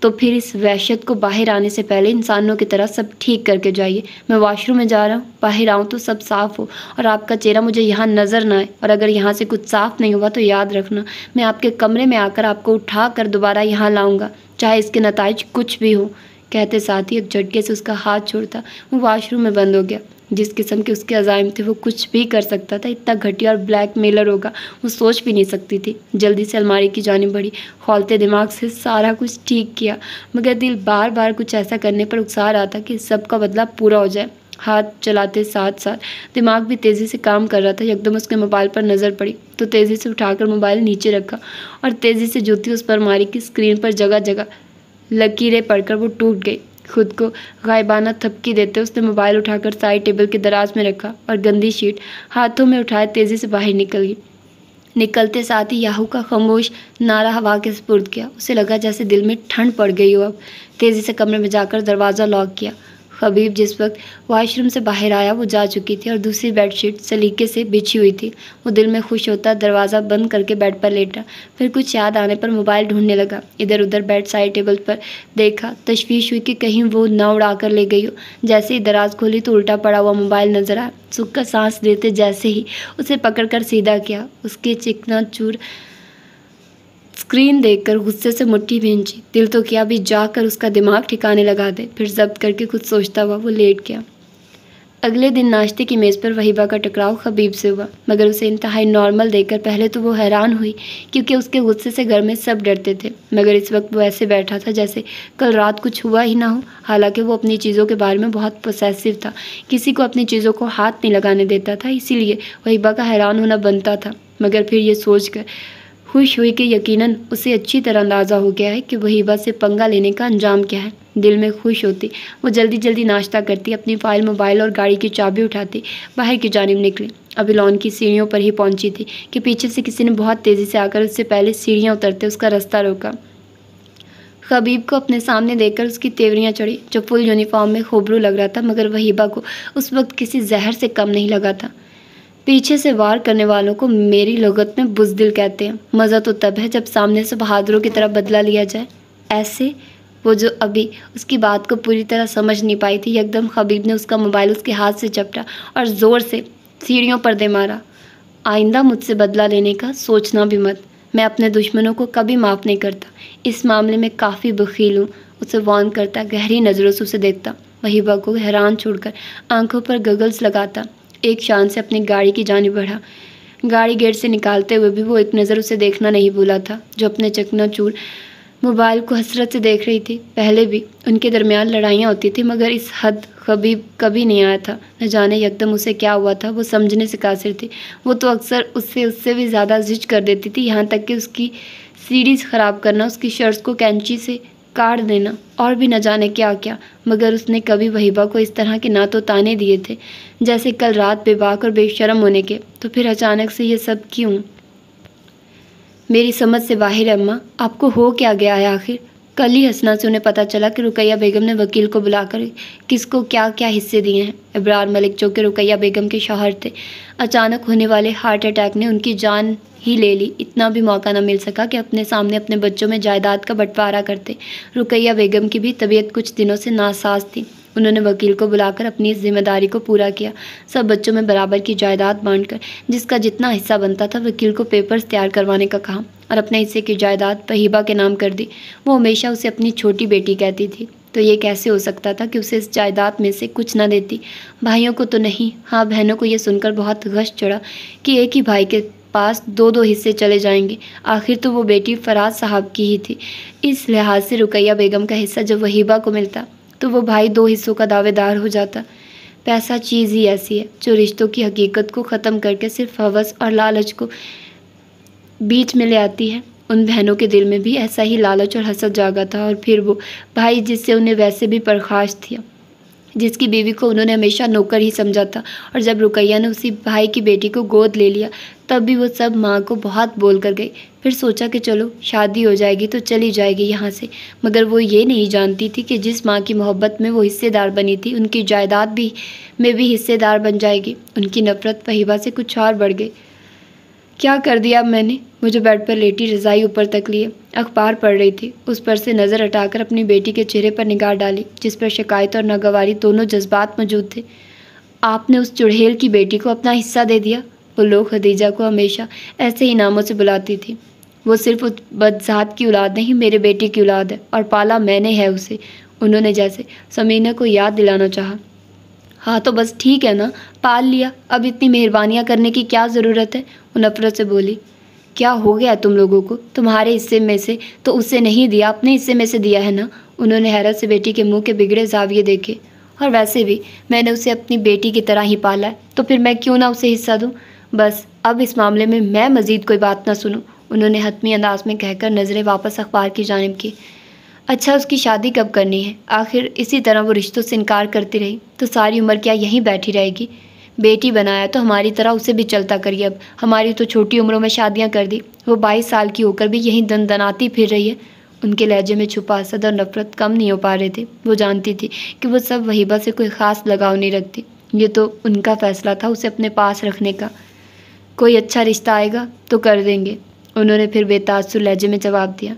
तो फिर इस वहशत को बाहर आने से पहले इंसानों की तरह सब ठीक करके जाइए। मैं वॉशरूम में जा रहा हूँ, बाहर आऊँ तो सब साफ़ हो और आपका चेहरा मुझे यहाँ नज़र ना आए। और अगर यहाँ से कुछ साफ़ नहीं हुआ तो याद रखना, मैं आपके कमरे में आकर आपको उठा कर दोबारा यहाँ लाऊंगा, चाहे इसके नताइज कुछ भी हो। कहते साथ ही एक झटके से उसका हाथ छोड़ता वो वॉशरूम में बंद हो गया। जिस किस्म के उसके अज़ाइम थे वो कुछ भी कर सकता था, इतना घटिया और ब्लैकमेलर होगा वो सोच भी नहीं सकती थी। जल्दी से अलमारी की जानिब बढ़ी, खौलते दिमाग से सारा कुछ ठीक किया, मगर दिल बार बार कुछ ऐसा करने पर उकसा रहा था कि सबका बदला पूरा हो जाए। हाथ चलाते साथ साथ दिमाग भी तेज़ी से काम कर रहा था। एकदम उसके मोबाइल पर नज़र पड़ी तो तेज़ी से उठाकर मोबाइल नीचे रखा और तेज़ी से जूती उस पर मारी कि स्क्रीन पर जगह जगह लकीरें पड़कर वो टूट गई। खुद को गायबाना थपकी देते उसने मोबाइल उठाकर साइड टेबल के दराज में रखा और गंदी शीट हाथों में उठाए तेज़ी से बाहर निकल गई। निकलते साथ ही याहू का खामोश नारा हवा के सुपुर्द किया। उसे लगा जैसे दिल में ठंड पड़ गई हो। अब तेज़ी से कमरे में जाकर दरवाज़ा लॉक किया। खबीब जिस वक्त वॉशरूम से बाहर आया वो जा चुकी थी और दूसरी बेडशीट सलीके से बिछी हुई थी। वो दिल में खुश होता दरवाज़ा बंद करके बेड पर लेटा, फिर कुछ याद आने पर मोबाइल ढूंढने लगा। इधर उधर बेड साइड टेबल पर देखा, तशवीश हुई कि कहीं वो ना उड़ा कर ले गई हो। जैसे ही दराज खोली तो उल्टा पड़ा हुआ मोबाइल नजर आया। सुख का सांस लेते जैसे ही उसे पकड़कर सीधा किया, उसके चिकनाचूर स्क्रीन देखकर गुस्से से मुट्ठी भींची। दिल तो किया भी जाकर उसका दिमाग ठिकाने लगा दे। फिर जब्त करके कुछ सोचता हुआ वो लेट गया। अगले दिन नाश्ते की मेज़ पर वहीबा का टकराव खबीब से हुआ, मगर उसे इंतहाई नॉर्मल देखकर पहले तो वो हैरान हुई, क्योंकि उसके गुस्से से घर में सब डरते थे। मगर इस वक्त वो ऐसे बैठा था जैसे कल रात कुछ हुआ ही ना हो। हालांकि वो अपनी चीज़ों के बारे में बहुत पोसेसिव था, किसी को अपनी चीज़ों को हाथ नहीं लगाने देता था, इसीलिए वहीबा का हैरान होना बनता था। मगर फिर ये सोचकर खुश हुई कि यकीनन उसे अच्छी तरह अंदाज़ा हो गया है कि वहीबा से पंगा लेने का अंजाम क्या है। दिल में खुश होती वो जल्दी जल्दी नाश्ता करती, अपनी फाइल, मोबाइल और गाड़ी की चाबी उठाती बाहर की जानिब निकली। अभी लॉन की सीढ़ियों पर ही पहुंची थी कि पीछे से किसी ने बहुत तेज़ी से आकर उससे पहले सीढ़ियाँ उतरते उसका रास्ता रोका। खबीब को अपने सामने देखकर उसकी तेवरियाँ चढ़ी, जो फुल यूनिफॉर्म में खूबरू लग रहा था, मगर वहीबा को उस वक्त किसी जहर से कम नहीं लगा था। पीछे से वार करने वालों को मेरी लगत में बुज़दिल कहते हैं। मज़ा तो तब है जब सामने से बहादुरों की तरह बदला लिया जाए। ऐसे वो जो अभी उसकी बात को पूरी तरह समझ नहीं पाई थी, एकदम खबीब ने उसका मोबाइल उसके हाथ से झपटा और ज़ोर से सीढ़ियों पर दे मारा। आइंदा मुझसे बदला लेने का सोचना भी मत। मैं अपने दुश्मनों को कभी माफ़ नहीं करता। इस मामले में काफ़ी बखील हूँ। उसे वार्न करता, गहरी नज़रों से उसे देखता। वहीबा को हैरान छोड़कर आंखों पर गगल्स लगाता एक शान से अपनी गाड़ी की जानिब बढ़ा। गाड़ी गेट से निकालते हुए भी वो एक नज़र उसे देखना नहीं भूला था, जो अपने चकनाचूर मोबाइल को हसरत से देख रही थी। पहले भी उनके दरमियान लड़ाइयाँ होती थी, मगर इस हद खबीब कभी नहीं आया था। न जाने यकदम उसे क्या हुआ था, वो समझने से कासिर थी। वो तो अक्सर उससे भी ज़्यादा जिद कर देती थी, यहाँ तक कि उसकी सीढ़ी ख़राब करना, उसकी शर्ट्स को कैंची से काट देना और भी न जाने क्या क्या। मगर उसने कभी वहीबा को इस तरह के ना तो ताने दिए थे जैसे कल रात बेबाक और बेशर्म होने के। तो फिर अचानक से ये सब क्यों? मेरी समझ से बाहर है अम्मा, आपको हो क्या गया है आखिर? कल ही हसना से उन्हें पता चला कि रुकैया बेगम ने वकील को बुलाकर किसको क्या क्या हिस्से दिए हैं। इब्रार मलिक, जो कि रुकैया बेगम के शौहर थे, अचानक होने वाले हार्ट अटैक ने उनकी जान ही ले ली। इतना भी मौका न मिल सका कि अपने सामने अपने बच्चों में जायदाद का बंटवारा करते। रुकैया बेगम की भी तबीयत कुछ दिनों से नासाज थी। उन्होंने वकील को बुलाकर अपनी इस जिम्मेदारी को पूरा किया, सब बच्चों में बराबर की जायदाद बांटकर जिसका जितना हिस्सा बनता था वकील को पेपर्स तैयार करवाने का कहा और अपने हिस्से की जायदाद वहीबा के नाम कर दी। वो हमेशा उसे अपनी छोटी बेटी कहती थी, तो ये कैसे हो सकता था कि उसे इस जायदाद में से कुछ न देती? भाइयों को तो नहीं, हाँ बहनों को यह सुनकर बहुत गश चढ़ा कि एक ही भाई के पास दो दो हिस्से चले जाएंगे। आखिर तो वो बेटी फराज साहब की ही थी। इस लिहाज से रुकैया बेगम का हिस्सा जब वहीबा को मिलता तो वो भाई दो हिस्सों का दावेदार हो जाता। पैसा चीज़ ही ऐसी है जो रिश्तों की हकीकत को ख़त्म करके सिर्फ हवस और लालच को बीच में ले आती है। उन बहनों के दिल में भी ऐसा ही लालच और हसद जागा था, और फिर वो भाई जिससे उन्हें वैसे भी परखाश थी, जिसकी बीवी को उन्होंने हमेशा नौकर ही समझा था। और जब रुकैया ने उसी भाई की बेटी को गोद ले लिया तब भी वो सब माँ को बहुत बोल कर गई। फिर सोचा कि चलो शादी हो जाएगी तो चली जाएगी यहाँ से, मगर वो ये नहीं जानती थी कि जिस माँ की मोहब्बत में वो हिस्सेदार बनी थी उनकी जायदाद भी में भी हिस्सेदार बन जाएगी। उनकी नफ़रत वहीबा से कुछ और बढ़ गई। क्या कर दिया अब मैंने? मुझे बेड पर लेटी रज़ाई ऊपर तक लिए अखबार पढ़ रही थी। उस पर से नज़र हटाकर अपनी बेटी के चेहरे पर निगाह डाली जिस पर शिकायत और नागवारी दोनों जज्बात मौजूद थे। आपने उस चुड़ैल की बेटी को अपना हिस्सा दे दिया। वो लोग खदीजा को हमेशा ऐसे ही नामों से बुलाती थी। वो सिर्फ उस बदजात की औलाद नहीं, मेरे बेटे की औलाद है और पाला मैंने है उसे। उन्होंने जैसे समीना को याद दिलाना चाहा। हाँ तो बस ठीक है ना, पाल लिया, अब इतनी मेहरबानियाँ करने की क्या ज़रूरत है? वो नफ़रत से बोली। क्या हो गया तुम लोगों को? तुम्हारे हिस्से में से तो उसे नहीं दिया, अपने हिस्से में से दिया है ना? उन्होंने हैरत से बेटी के मुंह के बिगड़े जाविये देखे। और वैसे भी मैंने उसे अपनी बेटी की तरह ही पाला है, तो फिर मैं क्यों ना उसे हिस्सा दूँ? बस अब इस मामले में मैं मज़ीद कोई बात ना सुनूँ, उन्होंने हतमी अंदाज में कहकर नज़रें वापस अखबार की जानिब की। अच्छा उसकी शादी कब करनी है? आखिर इसी तरह वो रिश्तों से इनकार करती रही तो सारी उम्र क्या यहीं बैठी रहेगी? बेटी बनाया तो हमारी तरह उसे भी चलता करिए। अब हमारी तो छोटी उम्रों में शादियां कर दी, वो 22 साल की होकर भी यहीं दनदनाती फिर रही है। उनके लहजे में छुपा हसद और नफरत कम नहीं हो पा रहे थे। वो जानती थी कि वो सब वहीबा से कोई ख़ास लगाव नहीं रखती। ये तो उनका फ़ैसला था उसे अपने पास रखने का। कोई अच्छा रिश्ता आएगा तो कर देंगे, उन्होंने फिर बेतासुर लहजे में जवाब दिया।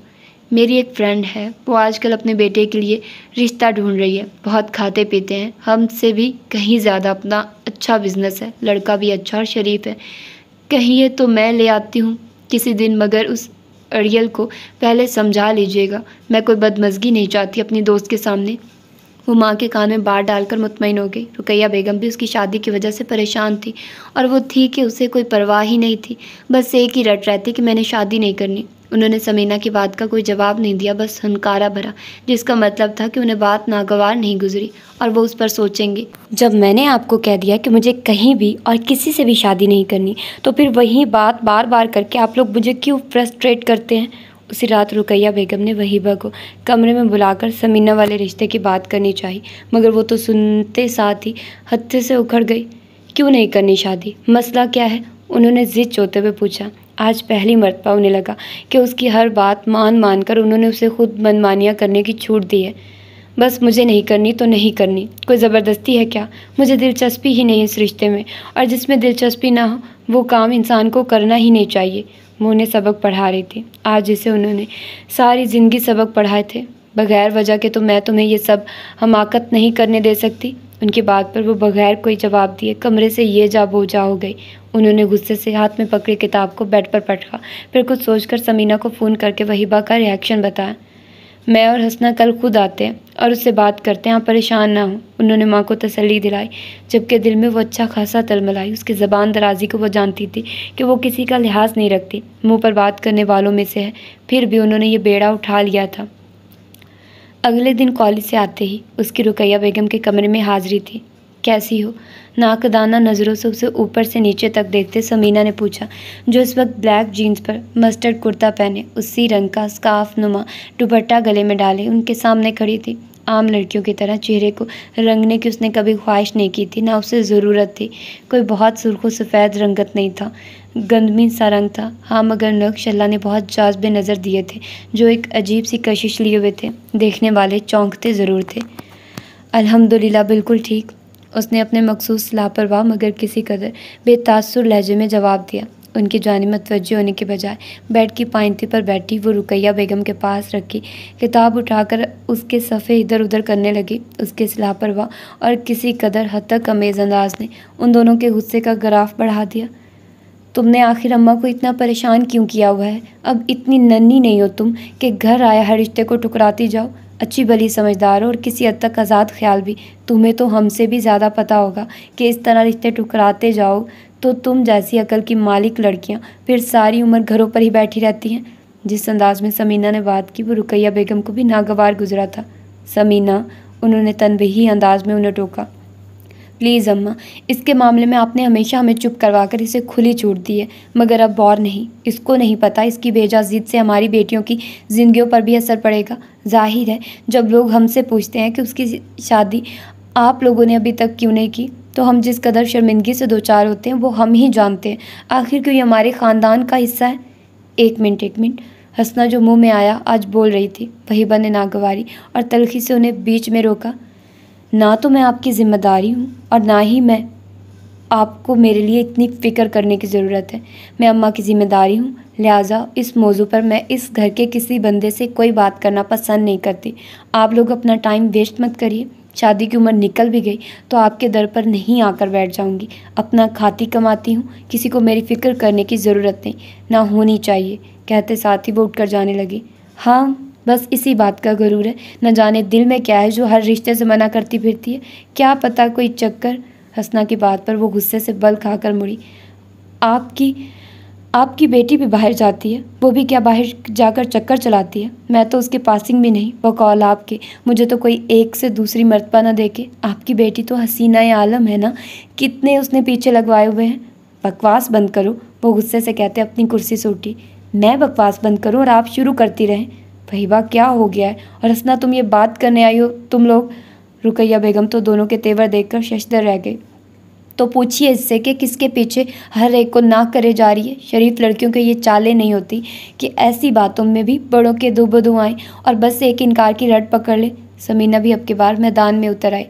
मेरी एक फ्रेंड है, वो आजकल अपने बेटे के लिए रिश्ता ढूंढ रही है। बहुत खाते पीते हैं, हमसे भी कहीं ज़्यादा, अपना अच्छा बिजनेस है, लड़का भी अच्छा और शरीफ है। कहिए तो मैं ले आती हूँ किसी दिन, मगर उस अड़ियल को पहले समझा लीजिएगा। मैं कोई बदमज़गी नहीं चाहती अपनी दोस्त के सामने। वो माँ के कान में बात डालकर मुतमईन हो गई। रुकैया बेगम भी उसकी शादी की वजह से परेशान थी और वो थी कि उसे कोई परवाह ही नहीं थी, बस एक ही रट रहती कि मैंने शादी नहीं करनी। उन्होंने समीना की बात का कोई जवाब नहीं दिया, बस हनकारा भरा, जिसका मतलब था कि उन्हें बात नागवार नहीं गुजरी और वो उस पर सोचेंगे। जब मैंने आपको कह दिया कि मुझे कहीं भी और किसी से भी शादी नहीं करनी, तो फिर वही बात बार बार करके आप लोग मुझे क्यों फ्रस्ट्रेट करते हैं? उसी रात रुकैया बेगम ने वहीबा को कमरे में बुलाकर समीना वाले रिश्ते की बात करनी चाहिए, मगर वो तो सुनते साथ ही हत्थे से उखड़ गई। क्यों नहीं करनी शादी? मसला क्या है? उन्होंने जिद चोते हुए पूछा। आज पहली मर्तबा उन्हें लगा कि उसकी हर बात मान कर उन्होंने उसे खुद मनमानियाँ करने की छूट दी है। बस मुझे नहीं करनी तो नहीं करनी, कोई ज़बरदस्ती है क्या? मुझे दिलचस्पी ही नहीं इस रिश्ते में, और जिसमें दिलचस्पी ना हो वो काम इंसान को करना ही नहीं चाहिए। वो उन्हें सबक पढ़ा रही थी, आज जिसे उन्होंने सारी ज़िंदगी सबक पढ़ाए थे। बग़ैर वजह के तो मैं तुम्हें ये सब हमाकत नहीं करने दे सकती। उनकी बात पर वो बग़ैर कोई जवाब दिए कमरे से ये जा वो जा हो गई। उन्होंने गुस्से से हाथ में पकड़ी किताब को बेड पर पटका, फिर कुछ सोचकर समीना को फ़ोन करके वहीबा का रिएक्शन बताया। मैं और हसना कल खुद आते हैं और उससे बात करते हैं, आप परेशान ना हो, उन्होंने माँ को तसल्ली दिलाई, जबकि दिल में वो अच्छा खासा तलमलाई। उसकी ज़बान दराजी को वो जानती थी कि वो किसी का लिहाज नहीं रखती, मुंह पर बात करने वालों में से है, फिर भी उन्होंने ये बेड़ा उठा लिया था। अगले दिन कॉलेज से आते ही उसकी रुकैया बेगम के कमरे में हाजिरी थी। कैसी हो? नाकदाना नज़रों से उसे ऊपर से नीचे तक देखते समीना ने पूछा, जो इस वक्त ब्लैक जीन्स पर मस्टर्ड कुर्ता पहने, उसी रंग का स्कार्फ नुमा दुपट्टा गले में डाले उनके सामने खड़ी थी। आम लड़कियों की तरह चेहरे को रंगने की उसने कभी ख्वाहिश नहीं की थी, ना उसे ज़रूरत थी। कोई बहुत सुर्ख सफ़ेद रंगत नहीं था, गंदमी सा रंग था। हाँ, मगर नक्श अल्लाह ने बहुत जाज़बे नज़र दिए थे, जो एक अजीब सी कशिश लिए हुए थे। देखने वाले चौंकते ज़रूर थे। अल्हम्दुलिल्लाह, बिल्कुल ठीक, उसने अपने मखसूस लापरवाह मगर किसी कदर बेतासुर लहजे में जवाब दिया। उनकी जानिब मुतवज्जो होने के बजाय बेड की पाइंती पर बैठी वो रुकैया बेगम के पास रखी किताब उठाकर उसके सफ़े इधर उधर करने लगी। उसके इस लापरवाह और किसी कदर हद तक अमेज़ अंदाज ने उन दोनों के गुस्से का ग्राफ बढ़ा दिया। तुमने आखिर अम्मा को इतना परेशान क्यों किया हुआ है? अब इतनी नन्ही नहीं हो तुम कि घर आया हर रिश्ते को ठुकराती जाओ। अच्छी भली समझदार हो और किसी हद तक आज़ाद ख्याल भी। तुम्हें तो हमसे भी ज़्यादा पता होगा कि इस तरह रिश्ते ठुकराते जाओ तो तुम जैसी अकल की मालिक लड़कियां फिर सारी उम्र घरों पर ही बैठी रहती हैं। जिस अंदाज में समीना ने बात की वो रुकैया बेगम को भी नागवार गुजरा था। समीना, उन्होंने तनबीही अंदाज में उन्हें टोका। प्लीज़ अम्मा, इसके मामले में आपने हमेशा हमें चुप करवा कर इसे खुली छूट दी है, मगर अब और नहीं। इसको नहीं पता इसकी बेजा जिद से हमारी बेटियों की ज़िंदगियों पर भी असर पड़ेगा। जाहिर है जब लोग हमसे पूछते हैं कि उसकी शादी आप लोगों ने अभी तक क्यों नहीं की? तो हम जिस कदर शर्मिंदगी से दो चार होते हैं वो हम ही जानते हैं। आखिर क्यों ये हमारे ख़ानदान का हिस्सा है। एक मिनट। हंसना जो मुंह में आया आज बोल रही थी। वहीबा ने नागवारी और तलखी से उन्हें बीच में रोका। ना तो मैं आपकी जिम्मेदारी हूँ और ना ही मैं आपको मेरे लिए इतनी फ़िक्र करने की ज़रूरत है। मैं अम्मा की ज़िम्मेदारी हूँ, लिहाजा इस मौजू पर मैं इस घर के किसी बंदे से कोई बात करना पसंद नहीं करती। आप लोग अपना टाइम वेस्ट मत करिए। शादी की उम्र निकल भी गई तो आपके दर पर नहीं आकर बैठ जाऊंगी। अपना खाती कमाती हूँ, किसी को मेरी फ़िक्र करने की ज़रूरत नहीं, ना होनी चाहिए। कहते साथ ही वो उठकर जाने लगी। हाँ, बस इसी बात का गरूर है। न जाने दिल में क्या है जो हर रिश्ते से मना करती फिरती है। क्या पता कोई चक्कर। हंसना की बात पर वो गुस्से से बल खाकर मुड़ी। आपकी बेटी भी बाहर जाती है, वो भी क्या बाहर जाकर चक्कर चलाती है? मैं तो उसके पासिंग भी नहीं, वो कॉल आपके। मुझे तो कोई एक से दूसरी मर्तबा ना देखे। आपकी बेटी तो हसीना आलम है ना, कितने उसने पीछे लगवाए हुए हैं। बकवास बंद करो, वो गुस्से से कहते अपनी कुर्सी से उठी। मैं बकवास बंद करूँ और आप शुरू करती रहें? वहीबा क्या हो गया है? और हंसना तुम ये बात करने आई हो तुम लोग? रुकैया बेगम तो दोनों के तेवर देखकर शशदर रह गई। तो पूछिए इससे कि किसके पीछे हर एक को नाक करे जा रही है। शरीफ लड़कियों के ये चालें नहीं होती कि ऐसी बातों में भी बड़ों के दो बदू आएँ और बस एक इनकार की रट पकड़ ले। समीना भी अब के बार मैदान में उतर आई।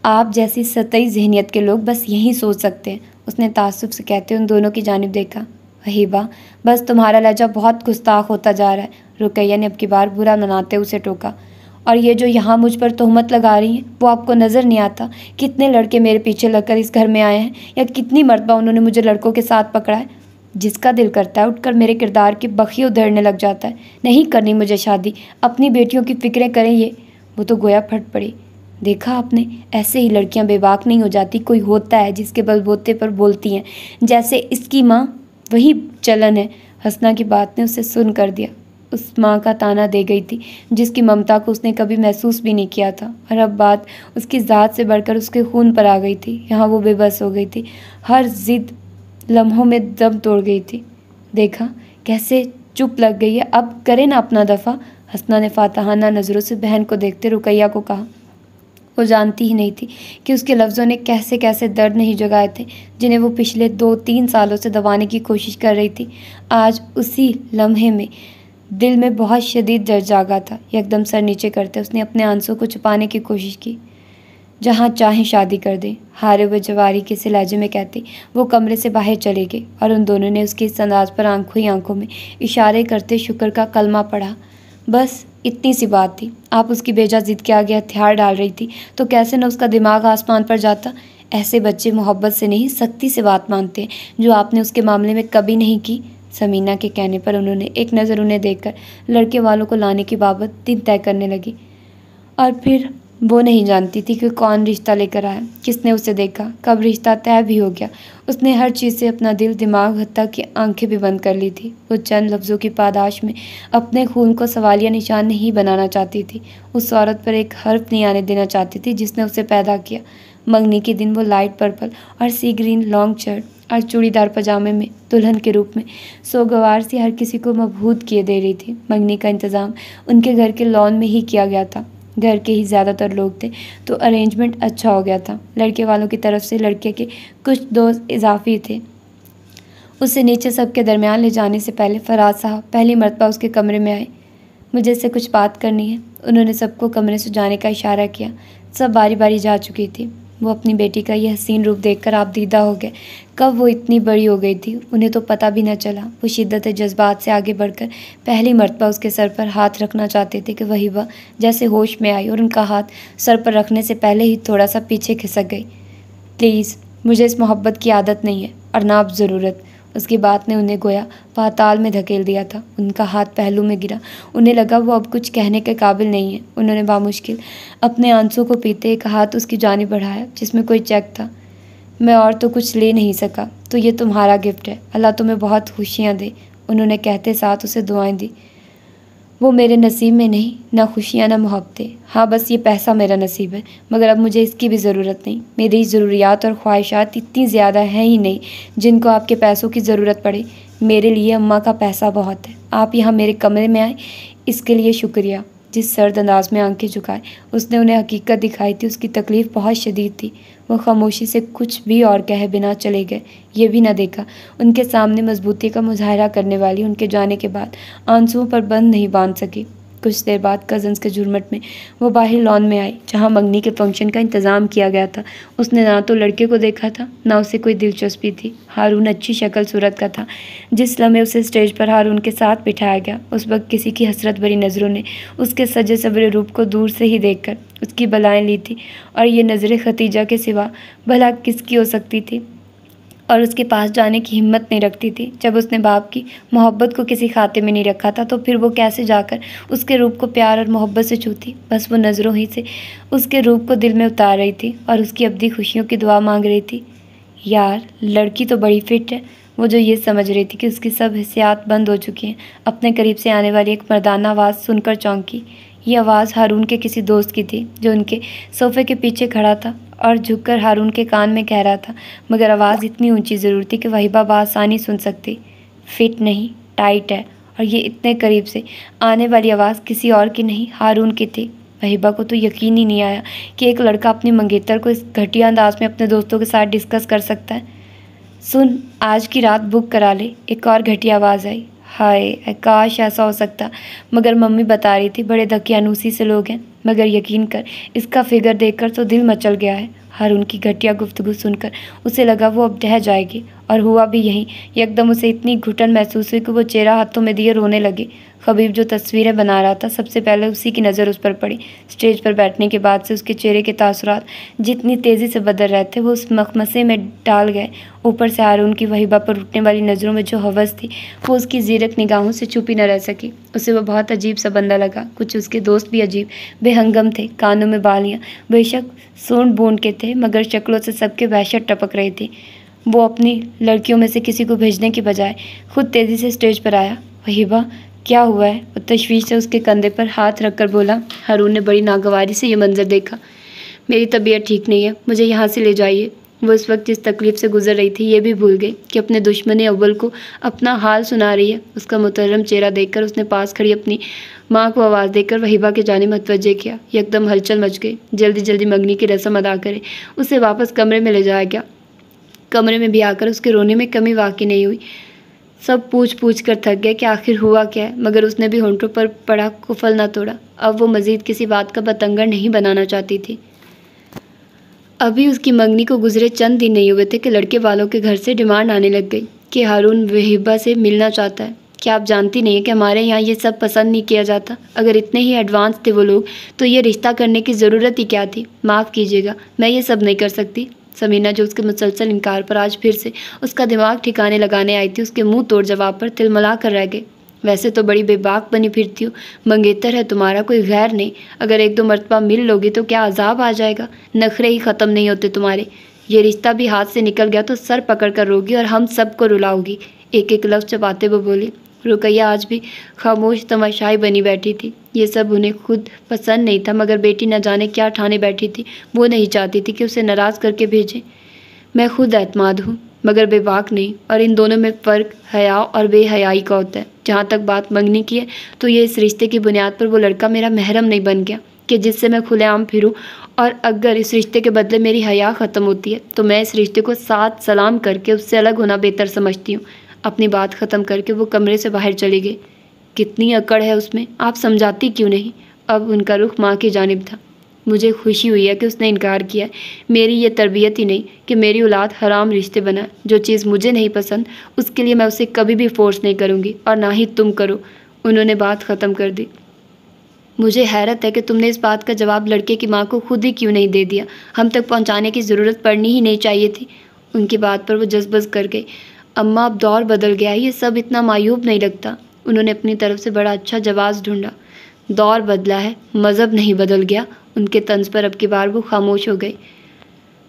आप जैसी सतही जहनियत के लोग बस यही सोच सकते हैं, उसने तासुब से कहते उन दोनों की जानिब देखा। वहीबा, बस तुम्हारा लहजा बहुत गुस्ताख होता जा रहा है, रुकैया ने अब की बार बुरा मनाते उसे टोका। और ये जो यहाँ मुझ पर तोहमत लगा रही हैं वो आपको नज़र नहीं आता? कितने लड़के मेरे पीछे लगकर इस घर में आए हैं, या कितनी मर्तबा उन्होंने मुझे लड़कों के साथ पकड़ा है। जिसका दिल करता है उठकर मेरे किरदार की बखी उधेड़ने लग जाता है। नहीं करनी मुझे शादी, अपनी बेटियों की फ़िक्रें करें ये। वो तो गोया फट पड़ी। देखा आपने, ऐसे ही लड़कियां बेबाक नहीं हो जाती। कोई होता है जिसके बलबूते पर बोलती हैं, जैसे इसकी माँ। वही चलन है। हंसना की बात ने उसे सुन कर दिया। उस माँ का ताना दे गई थी जिसकी ममता को उसने कभी महसूस भी नहीं किया था, और अब बात उसकी ज़ात से बढ़कर उसके खून पर आ गई थी। यहाँ वो बेबस हो गई थी, हर जिद लम्हों में दम तोड़ गई थी। देखा कैसे चुप लग गई है, अब करे ना अपना दफ़ा। हसना ने फातहाना नज़रों से बहन को देखते रुकैया को कहा। वो जानती ही नहीं थी कि उसके लफ्ज़ों ने कैसे कैसे दर्द नहीं जगाए थे जिन्हें वो पिछले 2-3 सालों से दबाने की कोशिश कर रही थी। आज उसी लम्हे में दिल में बहुत शदीद दर्द जागा था। एकदम सर नीचे करते उसने अपने आंसू को छुपाने की कोशिश की। जहाँ चाहें शादी कर दें, हारे हुए जवारी के से लहजे में कहती वो कमरे से बाहर चले गए, और उन दोनों ने उसके इस अंदाज पर आंखों ही आंखों में इशारे करते शुक्र का कलमा पढ़ा। बस इतनी सी बात थी। आप उसकी बेजा जिद के आगे हथियार डाल रही थी तो कैसे न उसका दिमाग आसमान पर जाता। ऐसे बच्चे मोहब्बत से नहीं सख्ती से बात मानते हैं, जो आपने उसके मामले में कभी नहीं की। समीना के कहने पर उन्होंने एक नज़र उन्हें देखकर लड़के वालों को लाने की बाबत दिन तय करने लगी। और फिर वो नहीं जानती थी कि कौन रिश्ता लेकर आया, किसने उसे देखा, कब रिश्ता तय भी हो गया। उसने हर चीज़ से अपना दिल, दिमाग, हत्ता की आंखें भी बंद कर ली थी। वो चंद लफ्ज़ों की पादाश में अपने खून को सवालिया निशान नहीं बनाना चाहती थी। उस औरत पर एक हर्फ नहीं आने देना चाहती थी जिसने उसे पैदा किया। मंगनी के दिन वो लाइट पर्पल और सी ग्रीन लॉन्ग शर्ट और चूड़ीदार पजामे में दुल्हन के रूप में सोगवार से हर किसी को मबहूत किए दे रही थी। मंगनी का इंतज़ाम उनके घर के लॉन में ही किया गया था। घर के ही ज़्यादातर लोग थे तो अरेंजमेंट अच्छा हो गया था। लड़के वालों की तरफ से लड़के के कुछ दोस्त इजाफी थे। उसे नीचे सबके दरमियान ले जाने से पहले फराज साहब पहली मरतबा उसके कमरे में आए। मुझे इससे कुछ बात करनी है। उन्होंने सबको कमरे से जाने का इशारा किया। सब बारी बारी जा चुकी थी। वो अपनी बेटी का यह हसीन रूप देखकर आप दीदा हो गए। कब वो इतनी बड़ी हो गई थी उन्हें तो पता भी न चला। वो शिद्दत जज्बात से आगे बढ़कर पहली मरतबा उसके सर पर हाथ रखना चाहते थे कि वही वह जैसे होश में आई और उनका हाथ सर पर रखने से पहले ही थोड़ा सा पीछे खिसक गई। प्लीज़, मुझे इस मोहब्बत की आदत नहीं है और ना अब ज़रूरत। उसकी बात ने उन्हें गोया पाताल में धकेल दिया था। उनका हाथ पहलू में गिरा। उन्हें लगा वो अब कुछ कहने के काबिल नहीं है। उन्होंने बामुश्किल अपने आंसू को पीते एक हाथ उसकी जानिब बढ़ाया जिसमें कोई चेक था। मैं और तो कुछ ले नहीं सका, तो ये तुम्हारा गिफ्ट है। अल्लाह तुम्हें बहुत खुशियाँ दे, उन्होंने कहते साथ उसे दुआएं दी। वो मेरे नसीब में नहीं, ना खुशियाँ ना मोहब्बतें। हाँ, बस ये पैसा मेरा नसीब है, मगर अब मुझे इसकी भी ज़रूरत नहीं। मेरी ज़रूरियात और ख्वाहिशात इतनी ज़्यादा हैं ही नहीं जिनको आपके पैसों की ज़रूरत पड़े। मेरे लिए अम्मा का पैसा बहुत है। आप यहाँ मेरे कमरे में आए, इसके लिए शुक्रिया। जिस सर्द अंदाज में आंखें झुकाए उसने उन्हें हकीकत दिखाई थी। उसकी तकलीफ़ बहुत शदीद थी। वो खामोशी से कुछ भी और कहे बिना चले गए। ये भी न देखा उनके सामने मजबूती का मुजाहरा करने वाली उनके जाने के बाद आंसुओं पर बंद नहीं बांध सकी। कुछ देर बाद कज़न्स के झुरमुट में वो बाहर लॉन में आई जहाँ मंगनी के फंक्शन का इंतज़ाम किया गया था। उसने ना तो लड़के को देखा था ना उसे कोई दिलचस्पी थी। हारून अच्छी शक्ल सूरत का था। जिस लम्हे उसे स्टेज पर हारून के साथ बिठाया गया उस वक्त किसी की हसरत भरी नज़रों ने उसके सजे सवरे रूप को दूर से ही देखकर उसकी बलाएं ली थी। और ये नज़रें खतीजा के सिवा भला किसकी हो सकती थी और उसके पास जाने की हिम्मत नहीं रखती थी। जब उसने बाप की मोहब्बत को किसी खाते में नहीं रखा था तो फिर वो कैसे जाकर उसके रूप को प्यार और मोहब्बत से छूती। बस वो नज़रों ही से उसके रूप को दिल में उतार रही थी और उसकी अबदी खुशियों की दुआ मांग रही थी। यार लड़की तो बड़ी फिट है। वो जो ये समझ रही थी कि उसकी सब हिस्सियात बंद हो चुकी हैं, अपने करीब से आने वाली एक मर्दाना आवाज़ सुनकर चौंकी। ये आवाज़ हारून के किसी दोस्त की थी जो उनके सोफ़े के पीछे खड़ा था और झुककर हारून के कान में कह रहा था, मगर आवाज़ इतनी ऊंची ज़रूर थी कि वहीबा बआसानी सुन सकती। फिट नहीं, टाइट है। और ये इतने करीब से आने वाली आवाज़ किसी और की नहीं, हारून की थी। वहीबा को तो यकीन ही नहीं आया कि एक लड़का अपनी मंगेतर को इस घटिया अंदाज में अपने दोस्तों के साथ डिस्कस कर सकता है। सुन, आज की रात बुक करा ले, एक और घटिया आवाज़ आई। हाय, काश ऐसा हो सकता, मगर मम्मी बता रही थी बड़े दकियानूसी से लोग हैं। मगर यकीन कर, इसका फिगर देखकर तो दिल मचल गया है। हारून की घटिया गुफ्तगू सुनकर उसे लगा वो अब ढह जाएगी, और हुआ भी यही। एकदम उसे इतनी घुटन महसूस हुई कि वो चेहरा हाथों में दिए रोने लगे। खबीब जो तस्वीरें बना रहा था सबसे पहले उसी की नज़र उस पर पड़ी। स्टेज पर बैठने के बाद से उसके चेहरे के तासुरात जितनी तेज़ी से बदल रहे थे वो उस मखमसे में डाल गए। ऊपर से हारून की वहीबा पर उठने वाली नज़रों में जो हवस थी वो उसकी जीरक निगाहों से छुपी न रह सकी। उसे वो बहुत अजीब सा बंदा लगा। कुछ उसके दोस्त भी अजीब बेहंगम थे, कानों में बालियाँ बेशक सूंड बूंद के थे, मगर शक्लों से सबके वहशत टपक रही थी। वो अपनी लड़कियों में से किसी को भेजने की बजाय खुद तेज़ी से स्टेज पर आया। वहीबा, क्या हुआ है? वो तशवीश से उसके कंधे पर हाथ रखकर बोला। हारून ने बड़ी नागवारी से ये मंजर देखा। मेरी तबीयत ठीक नहीं है, मुझे यहाँ से ले जाइए। वो इस वक्त जिस तकलीफ़ से गुजर रही थी ये भी भूल गई कि अपने दुश्मन अव्वल को अपना हाल सुना रही है। उसका मुतहर्रम चेहरा देखकर उसने पास खड़ी अपनी माँ को आवाज़ देकर वहीबा के जाने मुतवज्जे किया। एकदम हलचल मच गई। जल्दी जल्दी मंगनी की रस्म अदा करे उसे वापस कमरे में ले जाया गया। कमरे में भी आकर उसके रोने में कमी वाक़ई नहीं हुई। सब पूछ कर थक गए कि आखिर हुआ क्या है, मगर उसने भी होंठों पर पड़ा कुफल ना तोड़ा। अब वो मज़ीद किसी बात का बतंगड़ नहीं बनाना चाहती थी। अभी उसकी मंगनी को गुजरे चंद दिन नहीं हुए थे कि लड़के वालों के घर से डिमांड आने लग गई कि हारून वहीबा से मिलना चाहता है। क्या आप जानती नहीं है कि हमारे यहाँ ये सब पसंद नहीं किया जाता? अगर इतने ही एडवांस थे वो लोग तो ये रिश्ता करने की ज़रूरत ही क्या थी? माफ़ कीजिएगा, मैं ये सब नहीं कर सकती। समीना जो उसके मुसलसल इनकार पर आज फिर से उसका दिमाग ठिकाने लगाने आई थी, उसके मुंह तोड़ जवाब पर तिलमिला कर रह गई। वैसे तो बड़ी बेबाक बनी फिरती हो, मंगेतर है तुम्हारा, कोई गैर नहीं। अगर एक दो मरतबा मिल लोगी तो क्या अजाब आ जाएगा? नखरे ही ख़त्म नहीं होते तुम्हारे। ये रिश्ता भी हाथ से निकल गया तो सर पकड़ कर रोगी और हम सबको रुलाओगी। एक एक लफ्ज़ चबाते वो बोली। रुकैया आज भी खामोश तमाशाई बनी बैठी थी। ये सब उन्हें खुद पसंद नहीं था, मगर बेटी न जाने क्या ठाने बैठी थी। वो नहीं चाहती थी कि उसे नाराज़ करके भेजें। मैं खुद एतमाद हूँ मगर बेबाक नहीं, और इन दोनों में फ़र्क हया और बेहयाई का होता है। जहाँ तक बात मंगनी की है तो ये इस रिश्ते की बुनियाद पर वो लड़का मेरा महरम नहीं बन गया कि जिससे मैं खुलेआम फिरूँ, और अगर इस रिश्ते के बदले मेरी हया ख़त्म होती है तो मैं इस रिश्ते को साथ सलाम करके उससे अलग होना बेहतर समझती हूँ। अपनी बात ख़त्म करके वो कमरे से बाहर चली गई। कितनी अकड़ है उसमें, आप समझाती क्यों नहीं? अब उनका रुख माँ की जानिब था। मुझे खुशी हुई है कि उसने इनकार किया। मेरी ये तरबियत ही नहीं कि मेरी औलाद हराम रिश्ते बनाए। जो चीज़ मुझे नहीं पसंद उसके लिए मैं उसे कभी भी फोर्स नहीं करूँगी, और ना ही तुम करो। उन्होंने बात ख़त्म कर दी। मुझे हैरत है कि तुमने इस बात का जवाब लड़के की माँ को खुद ही क्यों नहीं दे दिया। हम तक पहुँचाने की ज़रूरत पड़नी ही नहीं चाहिए थी। उनकी बात पर वो जज्बज़ कर गई। अम्मा, अब दौर बदल गया है, ये सब इतना मायूब नहीं लगता। उन्होंने अपनी तरफ से बड़ा अच्छा जवाब ढूंढा। दौर बदला है, मज़हब नहीं बदल गया। उनके तंज पर अब की बार वो खामोश हो गई।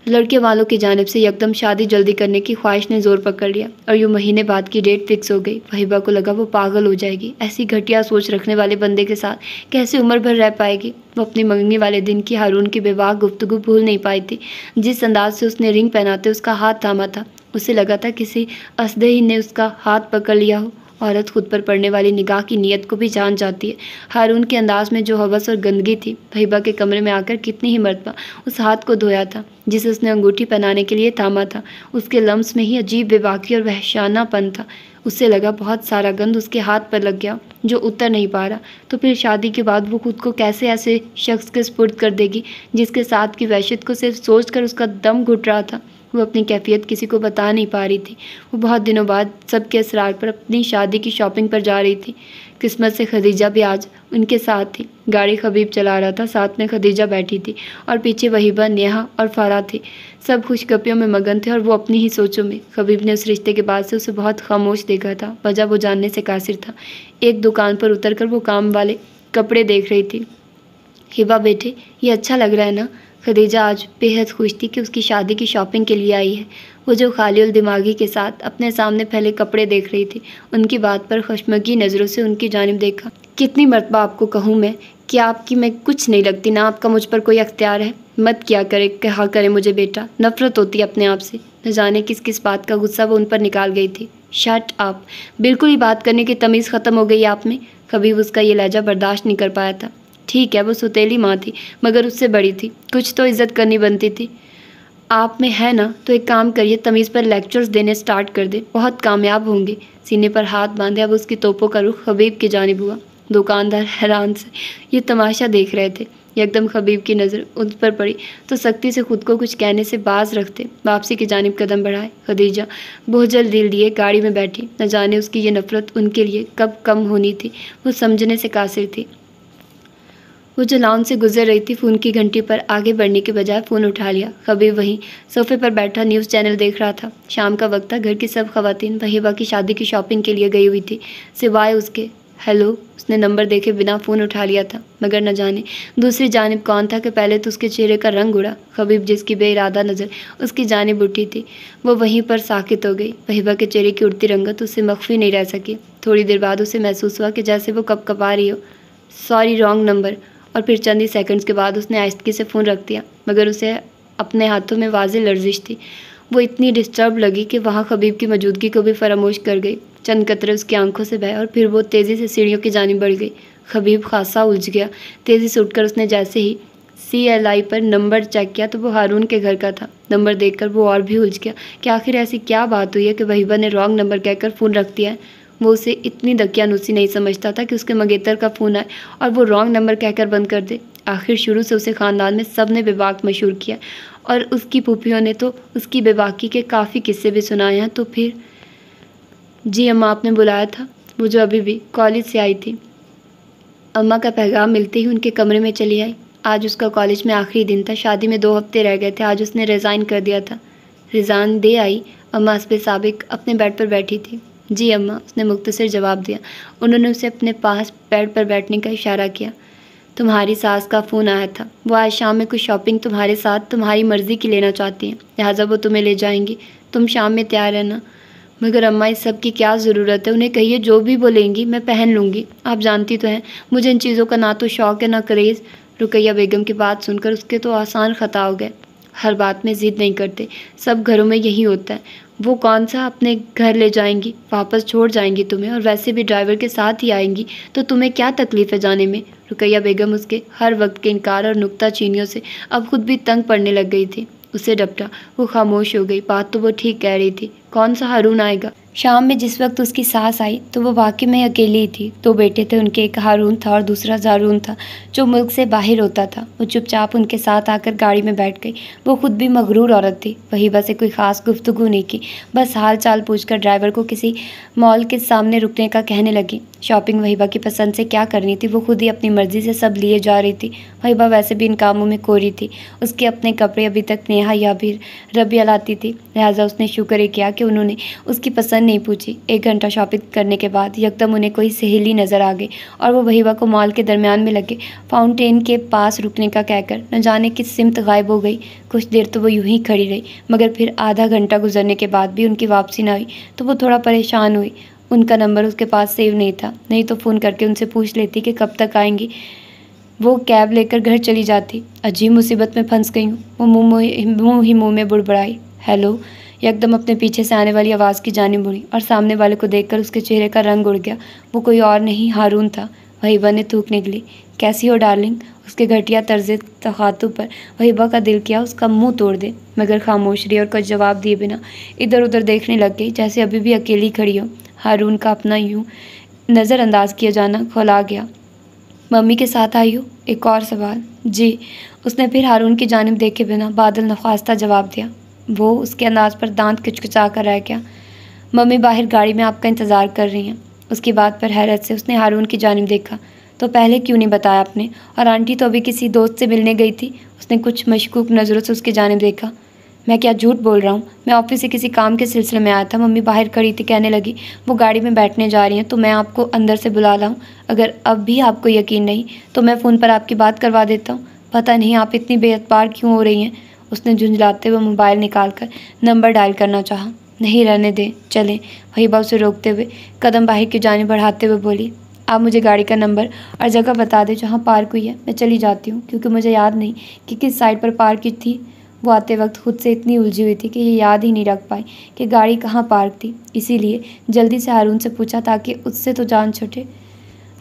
लड़के वालों की जानिब से एकदम शादी जल्दी करने की ख्वाहिश ने ज़ोर पकड़ लिया, और यूँ महीने बाद की डेट फिक्स हो गई। वहीबा को लगा वो पागल हो जाएगी। ऐसी घटिया सोच रखने वाले बंदे के साथ कैसे उम्र भर रह पाएगी। वो अपनी मंगनी वाले दिन की हारून की बेबाक गुफ्तगू भूल नहीं पाई थी। जिस अंदाज से उसने रिंग पहनाते उसका हाथ थामा था, उसे लगा था किसी असदही ने उसका हाथ पकड़ लिया हो औरत खुद पर पड़ने वाली निगाह की नीयत को भी जान जाती है। हारून के अंदाज में जो हवस और गंदगी थी। वहीबा के कमरे में आकर कितनी ही मरतबा उस हाथ को धोया था जिसे उसने अंगूठी पहनाने के लिए थामा था। उसके लम्स में ही अजीब बेबाकी और वहशानापन था। उससे लगा बहुत सारा गंद उसके हाथ पर लग गया जो उतर नहीं पा रहा। तो फिर शादी के बाद वो खुद को कैसे ऐसे शख्स के सुपुर्द कर देगी जिसके साथ की वहशत को सिर्फ सोचकर उसका दम घुट रहा था। वो अपनी कैफियत किसी को बता नहीं पा रही थी। वो बहुत दिनों बाद सबके असरार पर अपनी शादी की शॉपिंग पर जा रही थी। किस्मत से खदीजा भी आज उनके साथ थी। गाड़ी खबीब चला रहा था, साथ में खदीजा बैठी थी और पीछे वहीबा, नेहा और फारा थी। सब खुशगपियों में मगन थे और वो अपनी ही सोचों में। खबीब ने उस रिश्ते के बाद से उसे बहुत खामोश देखा था। वजह वो जानने से कासिर था। एक दुकान पर उतरकर वो काम वाले कपड़े देख रही थी। हिबा बेटे, ये अच्छा लग रहा है ना? खदीजा आज बेहद खुश थी कि उसकी शादी की शॉपिंग के लिए आई है। वो जो खालिल दिमागी के साथ अपने सामने फैले कपड़े देख रही थी, उनकी बात पर खुशमगी नज़रों से उनकी जानिब देखा। कितनी मरतबा आपको कहूँ मैं कि आपकी मैं कुछ नहीं लगती, ना आपका मुझ पर कोई अख्तियार है। मत क्या करे, कहा करे मुझे बेटा, नफरत होती है अपने आप से। न जाने किस किस बात का गुस्सा वो उन पर निकाल गई थी। शट अप, बिल्कुल ही बात करने की तमीज़ ख़त्म हो गई आप में। कभी उसका ये लहजा बर्दाश्त नहीं कर पाया था। ठीक है, वो सौतेली माँ थी मगर उससे बड़ी थी, कुछ तो इज्जत करनी बनती थी। आप में है ना, तो एक काम करिए, तमीज़ पर लेक्चर्स देने स्टार्ट कर दे, बहुत कामयाब होंगे। सीने पर हाथ बांधे अब उसकी तोपों का रुख खबीब की जानिब हुआ। दुकानदार हैरान से ये तमाशा देख रहे थे। एकदम खबीब की नज़र उन पर पड़ी तो सख्ती से खुद को कुछ कहने से बाज रखते वापसी की जानिब कदम बढ़ाए। खदीजा बोझल दिल लिए गाड़ी में बैठी। न जाने उसकी ये नफ़रत उनके लिए कब कम होनी थी। वो समझने से कासिर थी। वो जो लाउन से गुजर रही थी, फ़ोन की घंटी पर आगे बढ़ने के बजाय फ़ोन उठा लिया। खबीब वहीं सोफ़े पर बैठा न्यूज़ चैनल देख रहा था। शाम का वक्त था। घर की सब ख़वातीन वहीबा की शादी की शॉपिंग के लिए गई हुई थी, सिवाय उसके। हेलो, उसने नंबर देखे बिना फ़ोन उठा लिया था, मगर न जाने दूसरी जानिब कौन था कि पहले तो उसके चेहरे का रंग उड़ा। खबीब जिसकी बेइरादा नज़र उसकी जानिब उठी थी, वो वहीं पर साकित हो गई। वहीबा के चेहरे की उड़ती रंगत उससे मख्फी नहीं रह सकी। थोड़ी देर बाद उसे महसूस हुआ कि जैसे वो कपकपा रही हो। Sorry, wrong number. और फिर चंद ही सेकंड्स के बाद उसने आहिस्तगी से फ़ोन रख दिया, मगर उसे अपने हाथों में वाज़ेह लर्जिश थी। वो इतनी डिस्टर्ब लगी कि वहाँ खबीब की मौजूदगी को भी फरामोश कर गई। चंद कतरे उसकी आंखों से बहे और फिर वो तेज़ी से सीढ़ियों की जानिब बढ़ गई। खबीब खासा उलझ गया। तेज़ी से उठकर उसने जैसे ही CLI पर नंबर चेक किया तो वो हारून के घर का था। नंबर देखकर वो और भी उलझ गया कि आखिर ऐसी क्या बात हुई है कि वहीबा ने रॉन्ग नंबर कहकर फ़ोन रख दिया है। वो उसे इतनी दकियानूसी नहीं समझता था कि उसके मंगेतर का फ़ोन आए और वो रॉन्ग नंबर कहकर बंद कर दे। आखिर शुरू से उसे ख़ानदान में सब ने बेबाक मशहूर किया और उसकी फूफियों ने तो उसकी बेबाकी के काफ़ी किस्से भी सुनाए हैं। तो फिर जी अम्मा, आपने बुलाया था? वो जो अभी भी कॉलेज से आई थी। अम्मा का पैगाम मिलते ही उनके कमरे में चली आई। आज उसका कॉलेज में आखिरी दिन था। शादी में 2 हफ्ते रह गए थे। आज उसने रिज़ाइन कर दिया था। रिज़ाइन दे आई? अम्मा हस्बे साबिक अपने बेड पर बैठी थी। जी अम्मा, उसने मुख्तसर जवाब दिया। उन्होंने उसे अपने पास बेड पर बैठने का इशारा किया। तुम्हारी सास का फ़ोन आया था। वो आज शाम में कुछ शॉपिंग तुम्हारे साथ तुम्हारी मर्ज़ी की लेना चाहती हैं, लिहाजा वो तुम्हें ले जाएंगी। तुम शाम में तैयार रहना। मगर अम्मा, इस सब की क्या ज़रूरत है? उन्हें कहिए जो भी बोलेंगी मैं पहन लूँगी। आप जानती तो हैं मुझे इन चीज़ों का ना तो शौक़ है ना करेज़। रुकैया बेगम की बात सुनकर उसके तो आसान ख़ता हो गए। हर बात में ज़िद नहीं करते, सब घरों में यही होता है। वो कौन सा अपने घर ले जाएंगी, वापस छोड़ जाएंगी तुम्हें, और वैसे भी ड्राइवर के साथ ही आएंगी, तो तुम्हें क्या तकलीफ़ है जाने में। रुकैया बेगम उसके हर वक्त के इनकार और नुक्ताचीनियों से अब खुद भी तंग पड़ने लग गई थी। उसे डपटा। वो खामोश हो गई। बात तो वो ठीक कह रही थी। कौन सा हारून आएगा? शाम में जिस वक्त उसकी सास आई तो वो वाकई में अकेली ही थी। 2 बेटे थे उनके, एक हारून था और दूसरा जारून था जो मुल्क से बाहर होता था। वो चुपचाप उनके साथ आकर गाड़ी में बैठ गई। वो खुद भी मगरूर औरत थी। वहीबा से कोई ख़ास गुफ्तगू नहीं की, बस हाल चाल पूछकर ड्राइवर को किसी मॉल के सामने रुकने का कहने लगी। शॉपिंग वहीबा की पसंद से क्या करनी थी, वो खुद ही अपनी मर्ज़ी से सब लिए जा रही थी। वहीबा वैसे भी इन कामों में कोरी थी। उसके अपने कपड़े अभी तक नेहा या फिर रबिया लाती थी, लिहाजा उसने शुक्र ही किया कि उन्होंने उसकी पसंद नहीं पूछी। 1 घंटा शॉपिंग करने के बाद यकदम उन्हें कोई सहेली नज़र आ गई और वो वहीबा को मॉल के दरमियान में लगे फाउंटेन के पास रुकने का कहकर न जाने किस सिमत गायब हो गई। कुछ देर तो वो यूं ही खड़ी रही, मगर फिर आधा घंटा गुजरने के बाद भी उनकी वापसी ना हुई तो वो थोड़ा परेशान हुई। उनका नंबर उसके पास सेव नहीं था, नहीं तो फ़ोन करके उनसे पूछ लेती कि कब तक आएंगी। वो कैब लेकर घर चली जाती। अजीब मुसीबत में फंस गई हूँ, वो मुँह ही मुँह में बुड़बड़ाई। हेलो, एकदम अपने पीछे से आने वाली आवाज़ की जानिब मुड़ी और सामने वाले को देखकर उसके चेहरे का रंग उड़ गया। वो कोई और नहीं, हारून था। वहीबा ने थूक निकली। कैसी हो डार्लिंग? उसके घटिया तर्ज़े तखातुब पर वहीबा का दिल किया उसका मुंह तोड़ दे, मगर खामोश रही और कुछ जवाब दिए बिना इधर उधर देखने लग गई, जैसे अभी भी अकेली खड़ी हो। हारून का अपना यूं नज़रअंदाज किया जाना खौला गया। मम्मी के साथ आई हो? एक और सवाल। जी। उसने फिर हारून की जानिब देखे बिना बादल नख्वास्ता जवाब दिया। वो उसके अंदाज पर दांत किचकिचा कर रह गया। मम्मी बाहर गाड़ी में आपका इंतज़ार कर रही हैं। उसकी बात पर हैरत से उसने हारून की जानिब देखा। तो पहले क्यों नहीं बताया आपने? और आंटी तो अभी किसी दोस्त से मिलने गई थी। उसने कुछ मशकूक नज़रों से उसकी जानिब देखा। मैं क्या झूठ बोल रहा हूँ? मैं ऑफिस से किसी काम के सिलसिले में आया था। मम्मी बाहर खड़ी थी, कहने लगी वो गाड़ी में बैठने जा रही हैं, तो मैं आपको अंदर से बुला लाऊं। अगर अब भी आपको यकीन नहीं तो मैं फ़ोन पर आपकी बात करवा देता हूँ। पता नहीं आप इतनी बेअतबार क्यों हो रही हैं? उसने झुंझलाते हुए मोबाइल निकाल कर नंबर डायल करना चाहा। नहीं, रहने दें, चलें। वहीबा उसे रोकते हुए कदम बाहर की जानिब बढ़ाते हुए बोली, आप मुझे गाड़ी का नंबर और जगह बता दें जहाँ पार्क हुई है। मैं चली जाती हूँ, क्योंकि मुझे याद नहीं कि किस साइड पर पार्क की थी। वो आते वक्त खुद से इतनी उलझी हुई थी कि ये याद ही नहीं रख पाई कि गाड़ी कहाँ पार्क थी। इसीलिए जल्दी से हारून से पूछा ताकि उससे तो जान छूटे।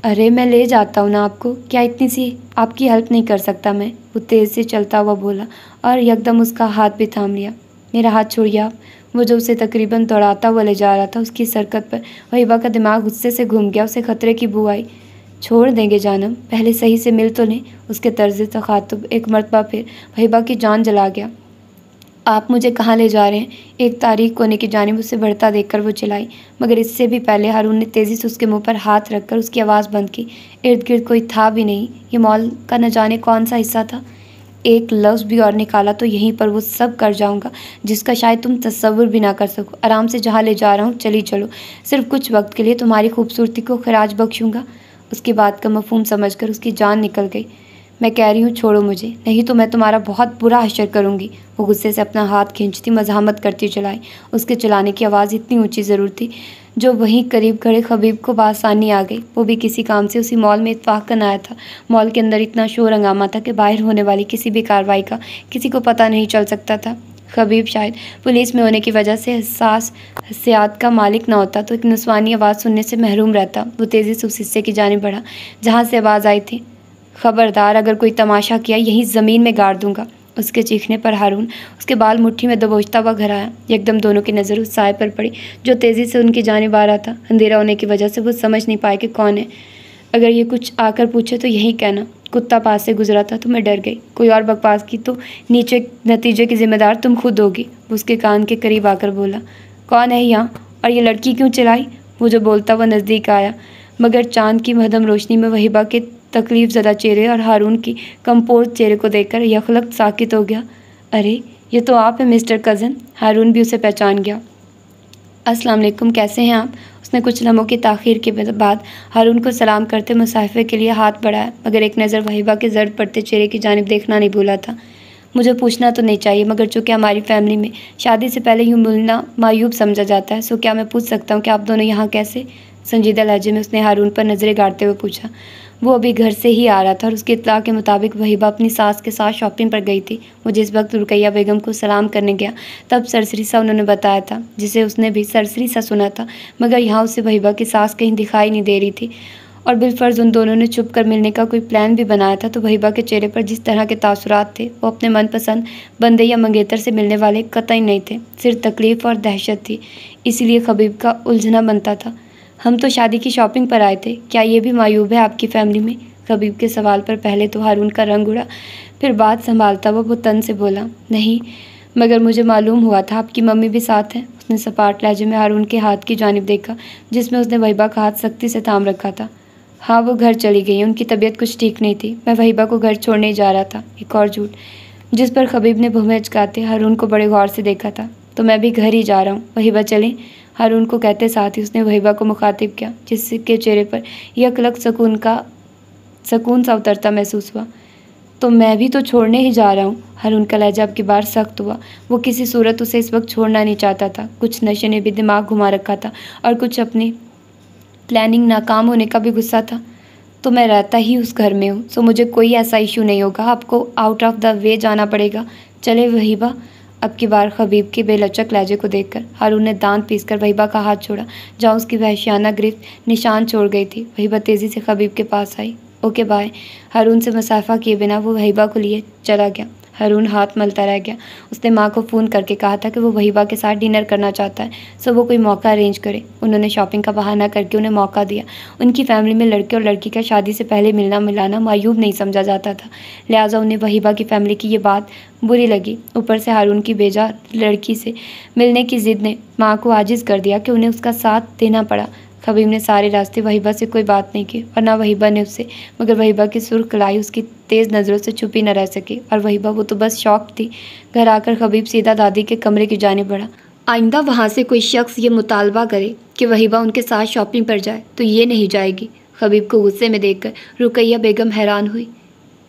अरे मैं ले जाता हूँ ना आपको, क्या इतनी सी आपकी हेल्प नहीं कर सकता मैं? वो तेज़ से चलता हुआ बोला और यकदम उसका हाथ भी थाम लिया। मेरा हाथ छोड़िए आप। वो जो उसे तकरीबन दौड़ाता हुआ ले जा रहा था, उसकी सरकत पर वहीबा का दिमाग गुस्से से घूम गया। उसे खतरे की बू आई। छोड़ देंगे जानम, पहले सही से मिल तो लें। उसके तर्ज़ तखातुब एक मरतबा फिर वहीबा की जान जला गया। आप मुझे कहाँ ले जा रहे हैं? एक तारीख कोने की जानिब उसे बढ़ता देखकर वो चिल्लाई, मगर इससे भी पहले हारून ने तेज़ी से उसके मुंह पर हाथ रखकर उसकी आवाज़ बंद की। इर्द गिर्द कोई था भी नहीं। ये मॉल का न जाने कौन सा हिस्सा था। एक लफ्ज़ भी और निकाला तो यहीं पर वो सब कर जाऊंगा जिसका शायद तुम तस्वुर भी ना कर सको। आराम से जहाँ ले जा रहा हूँ चली चलो। सिर्फ कुछ वक्त के लिए तुम्हारी खूबसूरती को खराज बख्शूंगा। उसकी बात का मफहूम समझकर उसकी जान निकल गई। मैं कह रही हूँ छोड़ो मुझे, नहीं तो मैं तुम्हारा बहुत बुरा हश्र करूँगी। वो गुस्से से अपना हाथ खींचती मज़ाहमत करती चलाई। उसके चलाने की आवाज़ इतनी ऊंची ज़रूर थी जो वहीं करीब खड़े खबीब को बासानी आ गई। वो भी किसी काम से उसी मॉल में इत्फाकन आया था। मॉल के अंदर इतना शोर हंगामा था कि बाहर होने वाली किसी भी कार्रवाई का किसी को पता नहीं चल सकता था। खबीब शायद पुलिस में होने की वजह से हसास हसियात का मालिक ना होता तो एक नस्वानी आवाज़ सुनने से महरूम रहता। वो तेज़ी से उस हिस्से की जानिब बढ़ा जहाँ से आवाज़ आई थी। खबरदार, अगर कोई तमाशा किया यहीं ज़मीन में गाड़ दूंगा। उसके चीखने पर हारून उसके बाल मुट्ठी में दबोचता हुआ घर आया। एकदम दोनों की नज़र उस साए पर पड़ी जो तेज़ी से उनकी जानिब आ रहा था। अंधेरा होने की वजह से वो समझ नहीं पाए कि कौन है। अगर ये कुछ आकर पूछे तो यही कहना, कुत्ता पास से गुजरा था तो मैं डर गई। कोई और बकवास की तो नीचे नतीजे की जिम्मेदार तुम खुद होगी। उसके कान के करीब आकर बोला, कौन है यहाँ और ये लड़की क्यों चिल्लाई? वो जो बोलता हुआ नज़दीक आया, मगर चांद की मध्यम रोशनी में वहीबा के तकलीफ ज़दा चेहरे और हारून की कंपोज चेहरे को देखकर यखलक साकित हो गया। अरे ये तो आप हैं मिस्टर कज़न। हारून भी उसे पहचान गया। अस्सलाम वालेकुम, कैसे हैं आप? उसने कुछ लम्हों की ताख़ीर के बाद हारून को सलाम करते मुसाफिर के लिए हाथ बढ़ाया, मगर एक नज़र वहीबा के जर्द पड़ते चेहरे की जानिब देखना नहीं भूला था। मुझे पूछना तो नहीं चाहिए, मगर चूँकि हमारी फैमिली में शादी से पहले यूँ मिलना मायूब समझा जाता है, सो क्या मैं पूछ सकता हूँ कि आप दोनों यहाँ कैसे? संजीदा लहजे में उसने हारून पर नज़रें गाड़ते हुए पूछा। वो अभी घर से ही आ रहा था और उसकी इत्तला के मुताबिक वहीबा अपनी सास के साथ शॉपिंग पर गई थी। वो जिस वक्त रुकैया बेगम को सलाम करने गया तब सरसरी सा उन्होंने बताया था, जिसे उसने भी सरसरी सा सुना था, मगर यहाँ उसे वहीबा की सास कहीं दिखाई नहीं दे रही थी। और बिलफर्ज उन दोनों ने छुप कर मिलने का कोई प्लान भी बनाया था, तो वहीबा के चेहरे पर जिस तरह के तासुरात थे वो अपने मनपसंद बंदे या मंगेतर से मिलने वाले कतई नहीं थे। सिर्फ तकलीफ़ और दहशत थी। इसीलिए खबीब का उलझना बनता था। हम तो शादी की शॉपिंग पर आए थे, क्या ये भी मायूब है आपकी फैमिली में? खबीब के सवाल पर पहले तो हारून का रंग उड़ा, फिर बात संभालता हुआ वो तन से बोला, नहीं, मगर मुझे मालूम हुआ था आपकी मम्मी भी साथ हैं। उसने सपाट लहजे में हारून के हाथ की जानिब देखा जिसमें उसने वहीबा का हाथ सख्ती से थाम रखा था। हाँ, वो घर चली गई हैं, उनकी तबीयत कुछ ठीक नहीं थी। मैं वहीबा को घर छोड़ने जा रहा था। एक और झूठ जिस पर खबीब ने भुमें चकाते हारून को बड़े गौर से देखा था। तो मैं भी घर ही जा रहा हूँ, वहीबा चलें? हारून को कहते साथ ही उसने वहीबा को मुखातिब किया, जिसके चेहरे पर यकलक सकून सा उतरता महसूस हुआ। तो मैं भी तो छोड़ने ही जा रहा हूँ। हारून का लहजा अब की बार सख्त हुआ। वो किसी सूरत उसे इस वक्त छोड़ना नहीं चाहता था। कुछ नशे ने भी दिमाग घुमा रखा था और कुछ अपनी प्लानिंग नाकाम होने का भी गुस्सा था। तो मैं रहता ही उस घर में हूँ, सो मुझे कोई ऐसा इशू नहीं होगा। आपको आउट ऑफ द वे जाना पड़ेगा। चले वहीबा, अब की बार खबीब के बेलचक लहजे को देखकर हारून ने दांत पीसकर वहीबा का हाथ छोड़ा, जहाँ उसकी वहशियाना गिरफ्त निशान छोड़ गई थी। वहीबा तेजी से खबीब के पास आई। Okay bye. हारून से मुसाफा किए बिना वो वहीबा को लिए चला गया। हारून हाथ मलता रह गया। उसने माँ को फ़ोन करके कहा था कि वो वहीबा के साथ डिनर करना चाहता है, सो वो कोई मौका अरेंज करे। उन्होंने शॉपिंग का बहाना करके उन्हें मौका दिया। उनकी फैमिली में लड़के और लड़की का शादी से पहले मिलना मिलाना मायूब नहीं समझा जाता था, लिहाजा उन्हें वहीबा की फैमिली की ये बात बुरी लगी। ऊपर से हारून की बेजा लड़की से मिलने की ज़िद ने माँ को आजिज़ कर दिया कि उन्हें उसका साथ देना पड़ा। खबीब ने सारे रास्ते वहीबा से कोई बात नहीं की और ना वहीबा ने उससे, मगर वहीबा की सुर्ख कलाई उसकी तेज़ नज़रों से छुपी न रह सकी और वहीबा वो तो बस शौक थी। घर आकर खबीब सीधा दादी के कमरे की जाने बढ़ा। आइंदा वहाँ से कोई शख्स ये मुतालबा करे कि वहीबा उनके साथ शॉपिंग पर जाए तो ये नहीं जाएगी। खबीब को गुस्से में देखकर रुकैया बेगम हैरान हुई।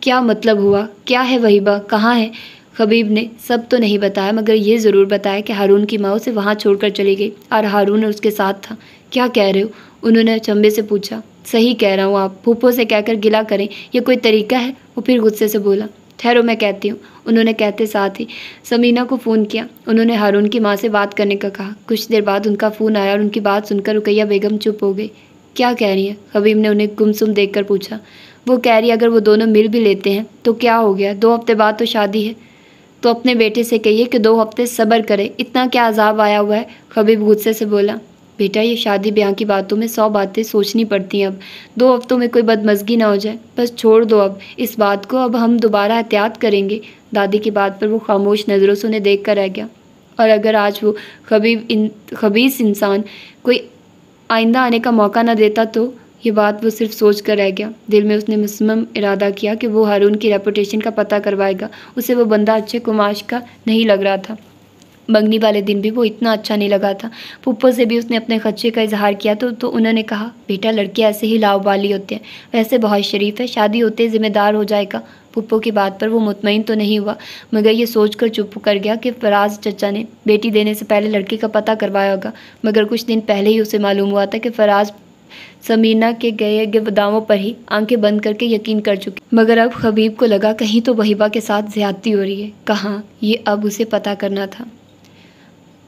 क्या मतलब हुआ? क्या है वहीबा? कहाँ है? खबीब ने सब तो नहीं बताया, मगर ये ज़रूर बताया कि हारून की माँ उसे वहाँ छोड़कर चली गई और हारून उसके साथ था। क्या कह रहे हो? उन्होंने अचंभे से पूछा। सही कह रहा हूँ, आप फूफो से कहकर गिला करें, ये कोई तरीका है? वो फिर गुस्से से बोला। ठहरो, मैं कहती हूँ। उन्होंने कहते साथ ही समीना को फ़ोन किया। उन्होंने हारून की माँ से बात करने का कहा। कुछ देर बाद उनका फ़ोन आया और उनकी बात सुनकर रुकैया बेगम चुप हो गई। क्या कह रही है? खबीब ने उन्हें गुमसुम देखकर पूछा। वो कह रही अगर वो दोनों मिल भी लेते हैं तो क्या हो गया, 2 हफ्ते बाद तो शादी है। तो अपने बेटे से कहिए कि 2 हफ्ते सब्र करे, इतना क्या अजाब आया हुआ है? खबीब गुस्से से बोला। बेटा, ये शादी ब्याह की बातों में 100 बातें सोचनी पड़ती हैं। अब 2 हफ्तों में कोई बदमज़गी ना हो जाए, बस छोड़ दो अब इस बात को। अब हम दोबारा एहतियात करेंगे। दादी की बात पर वो खामोश नज़रों से उन्हें देख कर रह गया। और अगर आज वो खबीस इंसान कोई आइंदा आने का मौका न देता तो ये बात वो सिर्फ सोच कर रह गया। दिल में उसने मुसम्मम इरादा किया कि वो हारून की रेपुटेशन का पता करवाएगा। उसे वो बंदा अच्छे कुमाश का नहीं लग रहा था। मंगनी वाले दिन भी वो इतना अच्छा नहीं लगा था। फूफो से भी उसने अपने खदशे का इजहार किया तो उन्होंने कहा, बेटा लड़के ऐसे ही लाउबाली होते हैं, वैसे बहुत शरीफ है, शादी होते ज़िम्मेदार हो जाएगा। फूफो की बात पर वो मुतमईन तो नहीं हुआ, मगर ये सोचकर चुप कर गया कि फराज चचा ने बेटी देने से पहले लड़के का पता करवाया होगा। मगर कुछ दिन पहले ही उसे मालूम हुआ था कि फराज समीना के गए दावों पर ही आंखें बंद करके यकीन कर चुकी। मगर अब खबीब को लगा कहीं तो वहीबा के साथ ज़्यादती हो रही है। कहाँ? ये अब उसे पता करना था।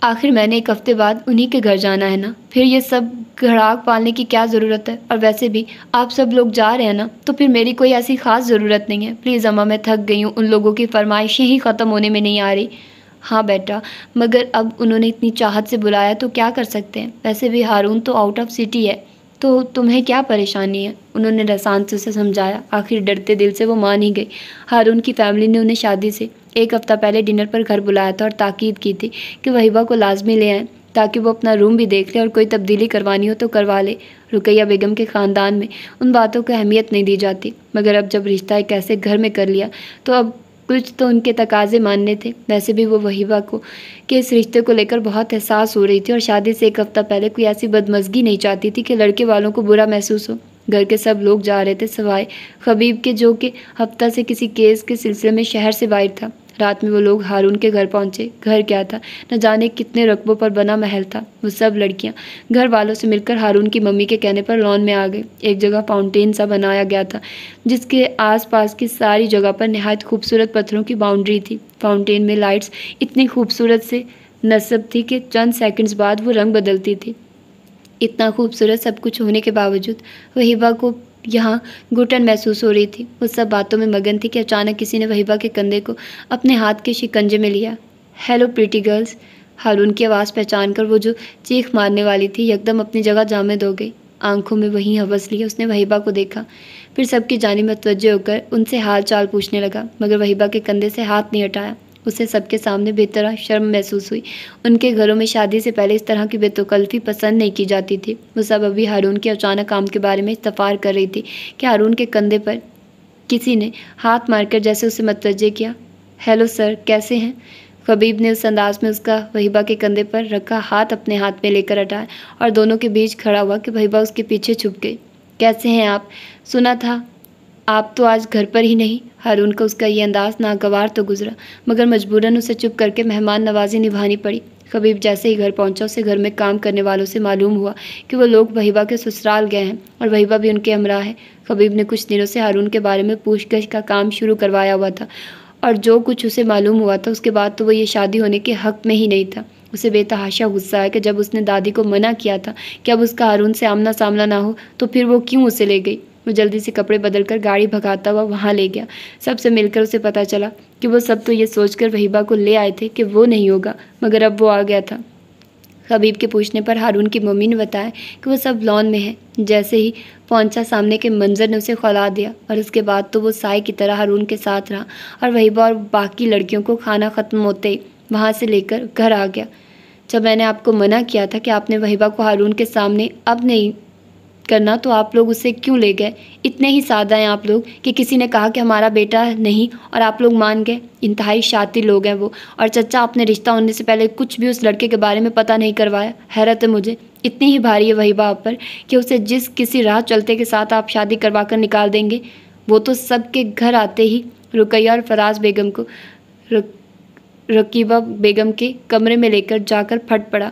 आखिर मैंने 1 हफ्ते बाद उन्हीं के घर जाना है ना, फिर ये सब घड़ाक पालने की क्या ज़रूरत है? और वैसे भी आप सब लोग जा रहे हैं ना, तो फिर मेरी कोई ऐसी ख़ास ज़रूरत नहीं है। प्लीज़ अम्मा, मैं थक गई हूँ, उन लोगों की फरमाइशें ही ख़त्म होने में नहीं आ रही। हाँ बेटा, मगर अब उन्होंने इतनी चाहत से बुलाया तो क्या कर सकते हैं? वैसे भी हारून तो आउट ऑफ सिटी है, तो तुम्हें क्या परेशानी है? उन्होंने रसान से उसे समझाया। आखिर डरते दिल से वो मान ही गई। हारून की फैमिली ने उन्हें शादी से 1 हफ्ता पहले डिनर पर घर बुलाया था और ताकीद की थी कि वहीबा को लाजमी ले आएँ ताकि वो अपना रूम भी देख ले और कोई तब्दीली करवानी हो तो करवा ले। रुकैया बेगम के ख़ानदान में उन बातों को अहमियत नहीं दी जाती, मगर अब जब रिश्ता एक ऐसे घर में कर लिया तो अब कुछ तो उनके तकाजे मानने थे। वैसे भी वो वहीबा को के इस रिश्ते को लेकर बहुत एहसास हो रही थी और शादी से 1 हफ्ता पहले कोई ऐसी बदमज़गी नहीं चाहती थी कि लड़के वालों को बुरा महसूस हो। घर के सब लोग जा रहे थे सिवाय खबीब के, जो कि हफ्ता से किसी केस के सिलसिले में शहर से बाहर था। रात में वो लोग हारून के घर पहुंचे। घर क्या था, न जाने कितने रकबों पर बना महल था। वो सब लड़कियां घर वालों से मिलकर हारून की मम्मी के कहने पर लॉन में आ गई। एक जगह फाउंटेन सा बनाया गया था जिसके आसपास की सारी जगह पर नहायत खूबसूरत पत्थरों की बाउंड्री थी। फाउंटेन में लाइट्स इतनी खूबसूरत से नस्ब थी कि चंद सेकंड्स बाद वो रंग बदलती थी। इतना खूबसूरत सब कुछ होने के बावजूद वहीबा को यहाँ घुटन महसूस हो रही थी। वो सब बातों में मगन थी कि अचानक किसी ने वहीबा के कंधे को अपने हाथ के शिकंजे में लिया। Hello pretty girls. हारून की आवाज़ पहचान कर वो जो चीख मारने वाली थी यकदम अपनी जगह जामिद हो गई। आंखों में वहीं हवस लिए उसने वहीबा को देखा, फिर सबकी जानिब मुतवज्जो होकर उनसे हाल चाल पूछने लगा, मगर वहीबा के कंधे से हाथ नहीं हटाया। उसे सबके सामने बेतरह शर्म महसूस हुई। उनके घरों में शादी से पहले इस तरह की बेतकल्फ़ी पसंद नहीं की जाती थी। वो सब अभी हारून के अचानक काम के बारे में इस्तफार कर रही थी कि हारून के कंधे पर किसी ने हाथ मारकर जैसे उसे मुतवज्जो किया। हेलो सर, कैसे हैं? खबीब ने उस अंदाज में उसका वहीबा के कंधे पर रखा हाथ अपने हाथ में लेकर हटाया और दोनों के बीच खड़ा हुआ कि वहीबा उसके पीछे छुप गई। कैसे हैं आप? सुना था आप तो आज घर पर ही नहीं। हारून का उसका ये अंदाज नागवार तो गुजरा, मगर मजबूरन उसे चुप करके मेहमान नवाजी निभानी पड़ी। खबीब जैसे ही घर पहुंचा उसे घर में काम करने वालों से मालूम हुआ कि वो लोग वहीबा के ससुराल गए हैं और वहीबा भी उनके हमरा है। खबीब ने कुछ दिनों से हारून के बारे में पूछगछ का काम शुरू करवाया हुआ था और जो कुछ उसे मालूम हुआ था उसके बाद तो वो ये शादी होने के हक़ में ही नहीं था। उसे बेतहाशा गुस्सा आया कि जब उसने दादी को मना किया था कि अब उसका हारून से आमना सामना ना हो तो फिर वो क्यों उसे ले गई। वो जल्दी से कपड़े बदल कर गाड़ी भगाता हुआ वहाँ ले गया। सबसे मिलकर उसे पता चला कि वो सब तो ये सोचकर वहीबा को ले आए थे कि वो नहीं होगा, मगर अब वो आ गया था। खबीब के पूछने पर हारून की मम्मी ने बताया कि वो सब लॉन में है। जैसे ही पहुंचा सामने के मंजर ने उसे खौला दिया और उसके बाद तो वो साय की तरह हारून के साथ रहा और वहीबा और बाकी लड़कियों को खाना ख़त्म होते ही वहाँ से लेकर घर आ गया। जब मैंने आपको मना किया था कि आपने वहीबा को हारून के सामने अब नहीं करना तो आप लोग उसे क्यों ले गए? इतने ही सादा हैं आप लोग कि किसी ने कहा कि हमारा बेटा नहीं और आप लोग मान गए। इंतहाई शातिर लोग हैं वो। और चचा आपने रिश्ता होने से पहले कुछ भी उस लड़के के बारे में पता नहीं करवाया। हैरत है मुझे, इतनी ही भारी है वहीबा आप पर कि उसे जिस किसी राह चलते के साथ आप शादी करवा कर निकाल देंगे। वो तो सबके घर आते ही रुकैया और फराज बेगम को रकीबा बेगम के कमरे में लेकर जाकर फट पड़ा।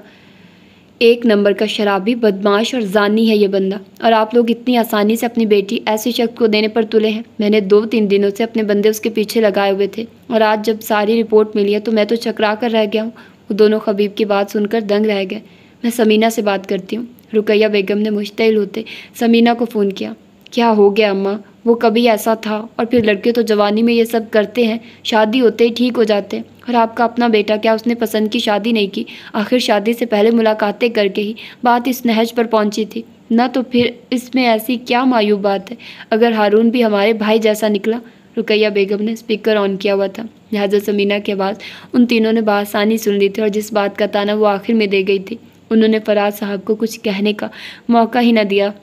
एक नंबर का शराबी, बदमाश और जानी है ये बंदा, और आप लोग इतनी आसानी से अपनी बेटी ऐसे शख्स को देने पर तुले हैं। मैंने 2-3 दिनों से अपने बंदे उसके पीछे लगाए हुए थे और आज जब सारी रिपोर्ट मिली है तो मैं तो चकरा कर रह गया हूँ। वो दोनों खबीब की बात सुनकर दंग रह गए। मैं समीना से बात करती हूँ। रुकैया बेगम ने मुश्तइल होते समीना को फ़ोन किया। क्या हो गया अम्मा? वो कभी ऐसा था और फिर लड़के तो जवानी में ये सब करते हैं, शादी होते ही ठीक हो जाते हैं। और आपका अपना बेटा, क्या उसने पसंद की शादी नहीं की? आखिर शादी से पहले मुलाकातें करके ही बात इस नहज पर पहुंची थी ना, तो फिर इसमें ऐसी क्या मायूब बात है? अगर हारून भी हमारे भाई जैसा निकला। रुकैया बेगम ने स्पीकर ऑन किया हुआ था, लिहाजा समीना की आवाज़ उन तीनों ने बआसानी सुन ली थी और जिस बात का ताना वो आखिर में दे गई थी उन्होंने फराज साहब को कुछ कहने का मौका ही न दिया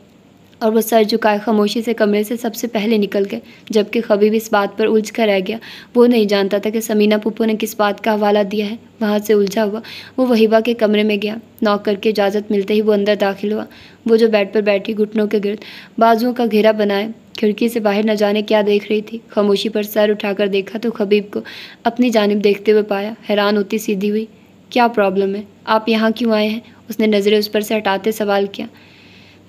और वो सर झुकाए खामोशी से कमरे से सबसे पहले निकल गए। जबकि खबीब इस बात पर उलझ कर रह गया। वो नहीं जानता था कि समीना पुप्पो ने किस बात का हवाला दिया है। वहाँ से उलझा हुआ वो वहीबा के कमरे में गया। नॉक करके इजाज़त मिलते ही वो अंदर दाखिल हुआ। वो जो बेड पर बैठी घुटनों के गिर्द बाजुओं का घेरा बनाए खिड़की से बाहर न जाने क्या देख रही थी। खामोशी पर सर उठाकर देखा तो खबीब को अपनी जानिब देखते हुए पाया। हैरान होती सीधी हुई। क्या प्रॉब्लम है? आप यहाँ क्यों आए हैं? उसने नज़रें उस पर से हटाते सवाल किया।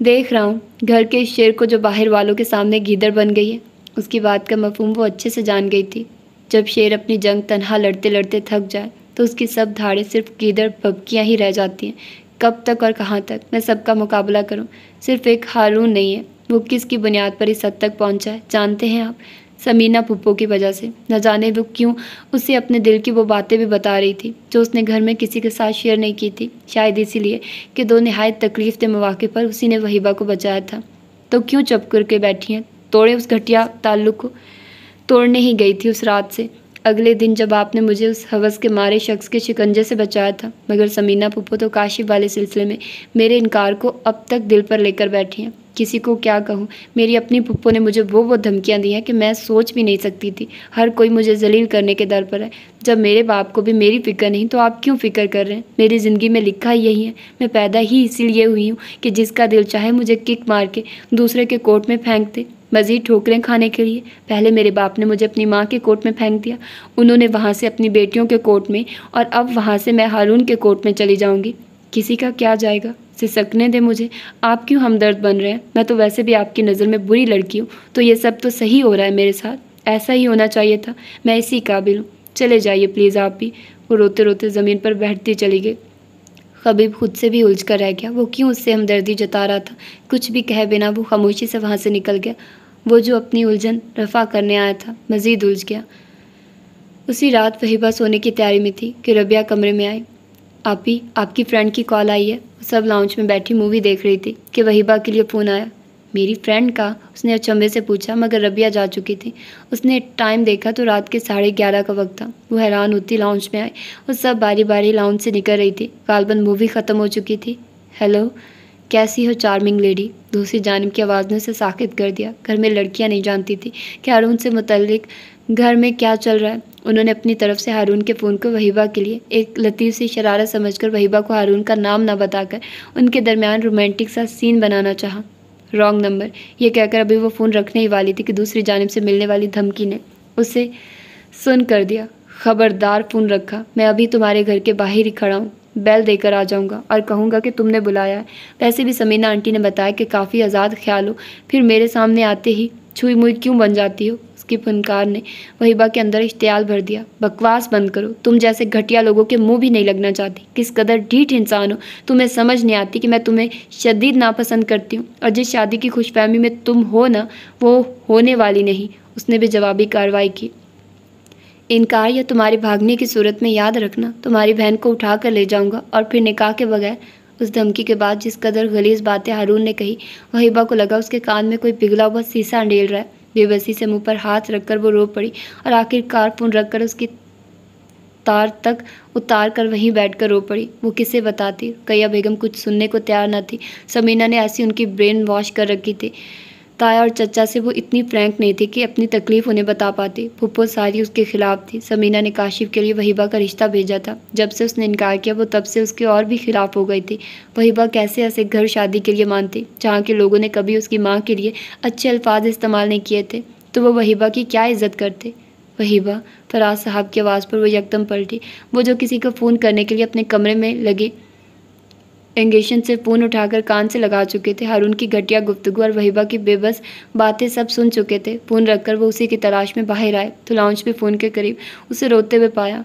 देख रहा हूँ घर के इस शेर को जो बाहर वालों के सामने गीदड़ बन गई है। उसकी बात का मफहूम वो अच्छे से जान गई थी। जब शेर अपनी जंग तन्हा लड़ते लड़ते थक जाए तो उसकी सब धाड़ें सिर्फ गीदड़ भभकियाँ ही रह जाती हैं। कब तक और कहाँ तक मैं सबका मुकाबला करूँ? सिर्फ एक हारून नहीं है। वो किसकी बुनियाद पर इस हद तक पहुँचा है जानते हैं आप? समीना पुप्पो की वजह से। न जाने वो क्यों उसे अपने दिल की वो बातें भी बता रही थी जो उसने घर में किसी के साथ शेयर नहीं की थी। शायद इसीलिए कि 2 निहायत तकलीफ दे मौके पर उसी ने वहीबा को बचाया था। तो क्यों चुप करके बैठी हैं? तोड़े उस घटिया ताल्लुक़ को। तोड़ने ही गई थी उस रात से, अगले दिन जब आपने मुझे उस हवस के मारे शख्स के शिकंजे से बचाया था। मगर समीना पुप्पो तो काशिफ वाले सिलसिले में मेरे इनकार को अब तक दिल पर लेकर बैठी हैं। किसी को क्या कहूँ? मेरी अपनी पुप्पो ने मुझे वो धमकियाँ दी हैं कि मैं सोच भी नहीं सकती थी। हर कोई मुझे जलील करने के दर पर है। जब मेरे बाप को भी मेरी फ़िक्र नहीं तो आप क्यों फ़िक्र कर रहे हैं? मेरी ज़िंदगी में लिखा ही यही है। मैं पैदा ही इसीलिए हुई हूँ कि जिसका दिल चाहे मुझे किक मार के दूसरे के कोर्ट में फेंक दे, मज़ीद ठोकरें खाने के लिए। पहले मेरे बाप ने मुझे अपनी माँ के कोर्ट में फेंक दिया, उन्होंने वहाँ से अपनी बेटियों के कोर्ट में, और अब वहाँ से मैं हारून के कोर्ट में चली जाऊँगी। किसी का क्या जाएगा? सिसकने दे मुझे। आप क्यों हमदर्द बन रहे हैं? मैं तो वैसे भी आपकी नज़र में बुरी लड़की हूँ, तो ये सब तो सही हो रहा है मेरे साथ। ऐसा ही होना चाहिए था। मैं इसी काबिल हूँ। चले जाइए प्लीज़ आप भी। वो रोते रोते ज़मीन पर बैठती चली गई। खबीब खुद से भी उलझ कर रह गया। वो क्यों उससे हमदर्दी जता रहा था? कुछ भी कहे बिना वो खामोशी से वहाँ से निकल गया। वो जो अपनी उलझन रफ़ा करने आया था मज़ीद उलझ गया। उसी रात वहीबा सोने की तैयारी में थी कि रबिया कमरे में आई। आपी, आपकी फ्रेंड की कॉल आई है। सब लाउंज में बैठी मूवी देख रही थी कि वहीबा के लिए फ़ोन आया। मेरी फ्रेंड का? उसने अचंभे से पूछा, मगर रबिया जा चुकी थी। उसने टाइम देखा तो रात के 11:30 का वक्त था। वो हैरान होती लाउंज में आई। वो सब बारी बारी लाउंज से निकल रही थी। गालबन मूवी ख़त्म हो चुकी थी। हेलो, कैसी हो चार्मिंग लेडी? दूसरी जानिब की आवाज़ ने उसे साकित कर दिया। घर में लड़कियां नहीं जानती थी कि हारून से मुतल्लिक घर में क्या चल रहा है। उन्होंने अपनी तरफ से हारून के फ़ोन को वहीबा के लिए एक लतीफ़ सी शरारत समझकर वहीबा को हारून का नाम ना बताकर उनके दरमियान रोमांटिक सा सीन बनाना चाहा। रॉन्ग नंबर, ये कहकर अभी वो फ़ोन रखने ही वाली थी कि दूसरी जानिब से मिलने वाली धमकी ने उसे सुन कर दिया। खबरदार, फ़ोन रखा। मैं अभी तुम्हारे घर के बाहर ही खड़ा हूँ। बेल देकर आ जाऊँगा और कहूँगा कि तुमने बुलाया है। वैसे भी समीना आंटी ने बताया कि काफ़ी आज़ाद ख्याल हो, फिर मेरे सामने आते ही छुई मुई क्यों बन जाती हो? उसकी फनकार ने वहीबा के अंदर इश्तियाल भर दिया। बकवास बंद करो, तुम जैसे घटिया लोगों के मुंह भी नहीं लगना चाहती। किस कदर ढीठ इंसान हो, तुम्हें समझ नहीं आती कि मैं तुम्हें शदीद नापसंद करती हूँ, और जिस शादी की खुशफहमी में तुम हो ना, वो होने वाली नहीं। उसने भी जवाबी कार्रवाई की। इनकार या तुम्हारे भागने की सूरत में याद रखना, तुम्हारी बहन को उठा कर ले जाऊंगा, और फिर निकाह के बगैर। उस धमकी के बाद जिस कदर गलीज बातें हारून ने कही, वहीबा को लगा उसके कान में कोई पिघला हुआ शीशा अंडेल रहा है। बेबसी से मुंह पर हाथ रखकर वो रो पड़ी, और आखिरकार पुन रखकर उसकी तार तक उतार कर वहीं बैठकर रो पड़ी। वो किसे बताती? रुकैया बेगम कुछ सुनने को तैयार न थी। समीना ने ऐसी उनकी ब्रेन वॉश कर रखी थी। ताया और चचा से वो इतनी फ्रैंक नहीं थी कि अपनी तकलीफ उन्हें बता पाती। फुप्पो सारी उसके खिलाफ थी। समीना ने काशिफ के लिए वहीबा का रिश्ता भेजा था। जब से उसने इनकार किया, वो तब से उसके और भी खिलाफ हो गई थी। वहीबा कैसे ऐसे घर शादी के लिए मानती, जहाँ के लोगों ने कभी उसकी माँ के लिए अच्छे अल्फाज इस्तेमाल नहीं किए थे, तो वो वहीबा की क्या इज्जत करते? वहीबा, फराज साहब की आवाज़ पर वो यकदम पलटी। वो जो किसी को फ़ोन करने के लिए अपने कमरे में लगे एंगेशन से फ़ोन उठाकर कान से लगा चुके थे। हारून की घटिया गुफ्तगू और वहीबा की बेबस बातें सब सुन चुके थे। फ़ोन रखकर वो उसी की तलाश में बाहर आए तो लाउंज पे फ़ोन के करीब उसे रोते हुए पाया।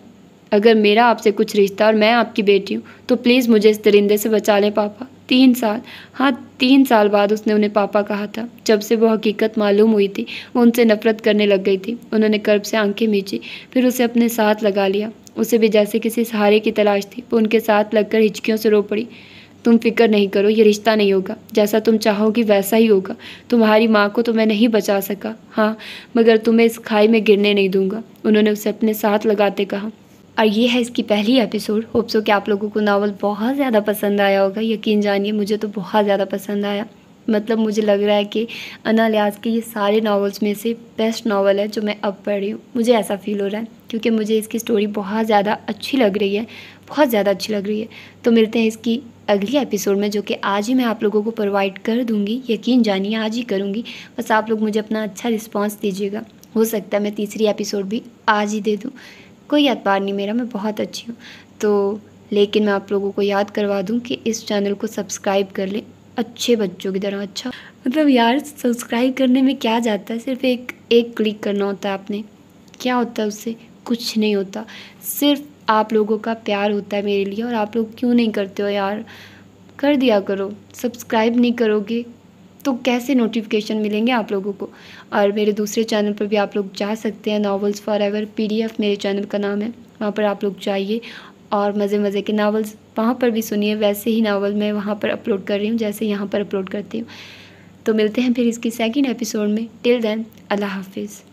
अगर मेरा आपसे कुछ रिश्ता और मैं आपकी बेटी हूँ तो प्लीज़ मुझे इस दरिंदे से बचा लें पापा। 3 साल, हाँ 3 साल बाद उसने उन्हें पापा कहा था। जब से वो हकीकत मालूम हुई थी, वो उनसे नफरत करने लग गई थी। उन्होंने कर्ब से आंखें मींची, फिर उसे अपने साथ लगा लिया। उसे भी जैसे किसी सहारे की तलाश थी। वो उनके साथ लगकर हिचकियों से रो पड़ी। तुम फिक्र नहीं करो, ये रिश्ता नहीं होगा। जैसा तुम चाहोगी वैसा ही होगा। तुम्हारी माँ को तो मैं नहीं बचा सका, हाँ, मगर तुम्हें इस खाई में गिरने नहीं दूंगा, उन्होंने उसे अपने साथ लगाते कहा। और ये है इसकी पहली एपिसोड। होप सो कि आप लोगों को नावल बहुत ज़्यादा पसंद आया होगा। यकीन जानिए मुझे तो बहुत ज़्यादा पसंद आया। मतलब मुझे लग रहा है कि अना लियाज़ के ये सारे नावल्स में से बेस्ट नावल है जो मैं अब पढ़ रही हूँ। मुझे ऐसा फील हो रहा है क्योंकि मुझे इसकी स्टोरी बहुत ज़्यादा अच्छी लग रही है, बहुत ज़्यादा अच्छी लग रही है। तो मिलते हैं इसकी अगली एपिसोड में, जो कि आज ही मैं आप लोगों को प्रोवाइड कर दूँगी। यकीन जानिए आज ही करूँगी। बस आप लोग मुझे अपना अच्छा रिस्पॉन्स दीजिएगा। हो सकता है मैं तीसरी एपिसोड भी आज ही दे दूँ, कोई एतबार नहीं मेरा, मैं बहुत अच्छी हूँ। तो लेकिन मैं आप लोगों को याद करवा दूँ कि इस चैनल को सब्सक्राइब कर लें अच्छे बच्चों की तरह। अच्छा मतलब यार सब्सक्राइब करने में क्या जाता है, सिर्फ एक क्लिक करना होता है आपने। क्या होता है उससे? कुछ नहीं होता, सिर्फ आप लोगों का प्यार होता है मेरे लिए। और आप लोग क्यों नहीं करते हो यार? कर दिया करो। सब्सक्राइब नहीं करोगे तो कैसे नोटिफिकेशन मिलेंगे आप लोगों को? और मेरे दूसरे चैनल पर भी आप लोग जा सकते हैं, नॉवेल्स फॉरएवर PDF मेरे चैनल का नाम है। वहाँ पर आप लोग जाइए और मज़े मज़े के नावल्स वहाँ पर भी सुनिए। वैसे ही नावल मैं वहाँ पर अपलोड कर रही हूँ जैसे यहाँ पर अपलोड करती हूँ। तो मिलते हैं फिर इसकी सेकंड एपिसोड में। टिल देन अल्लाह हाफिज़।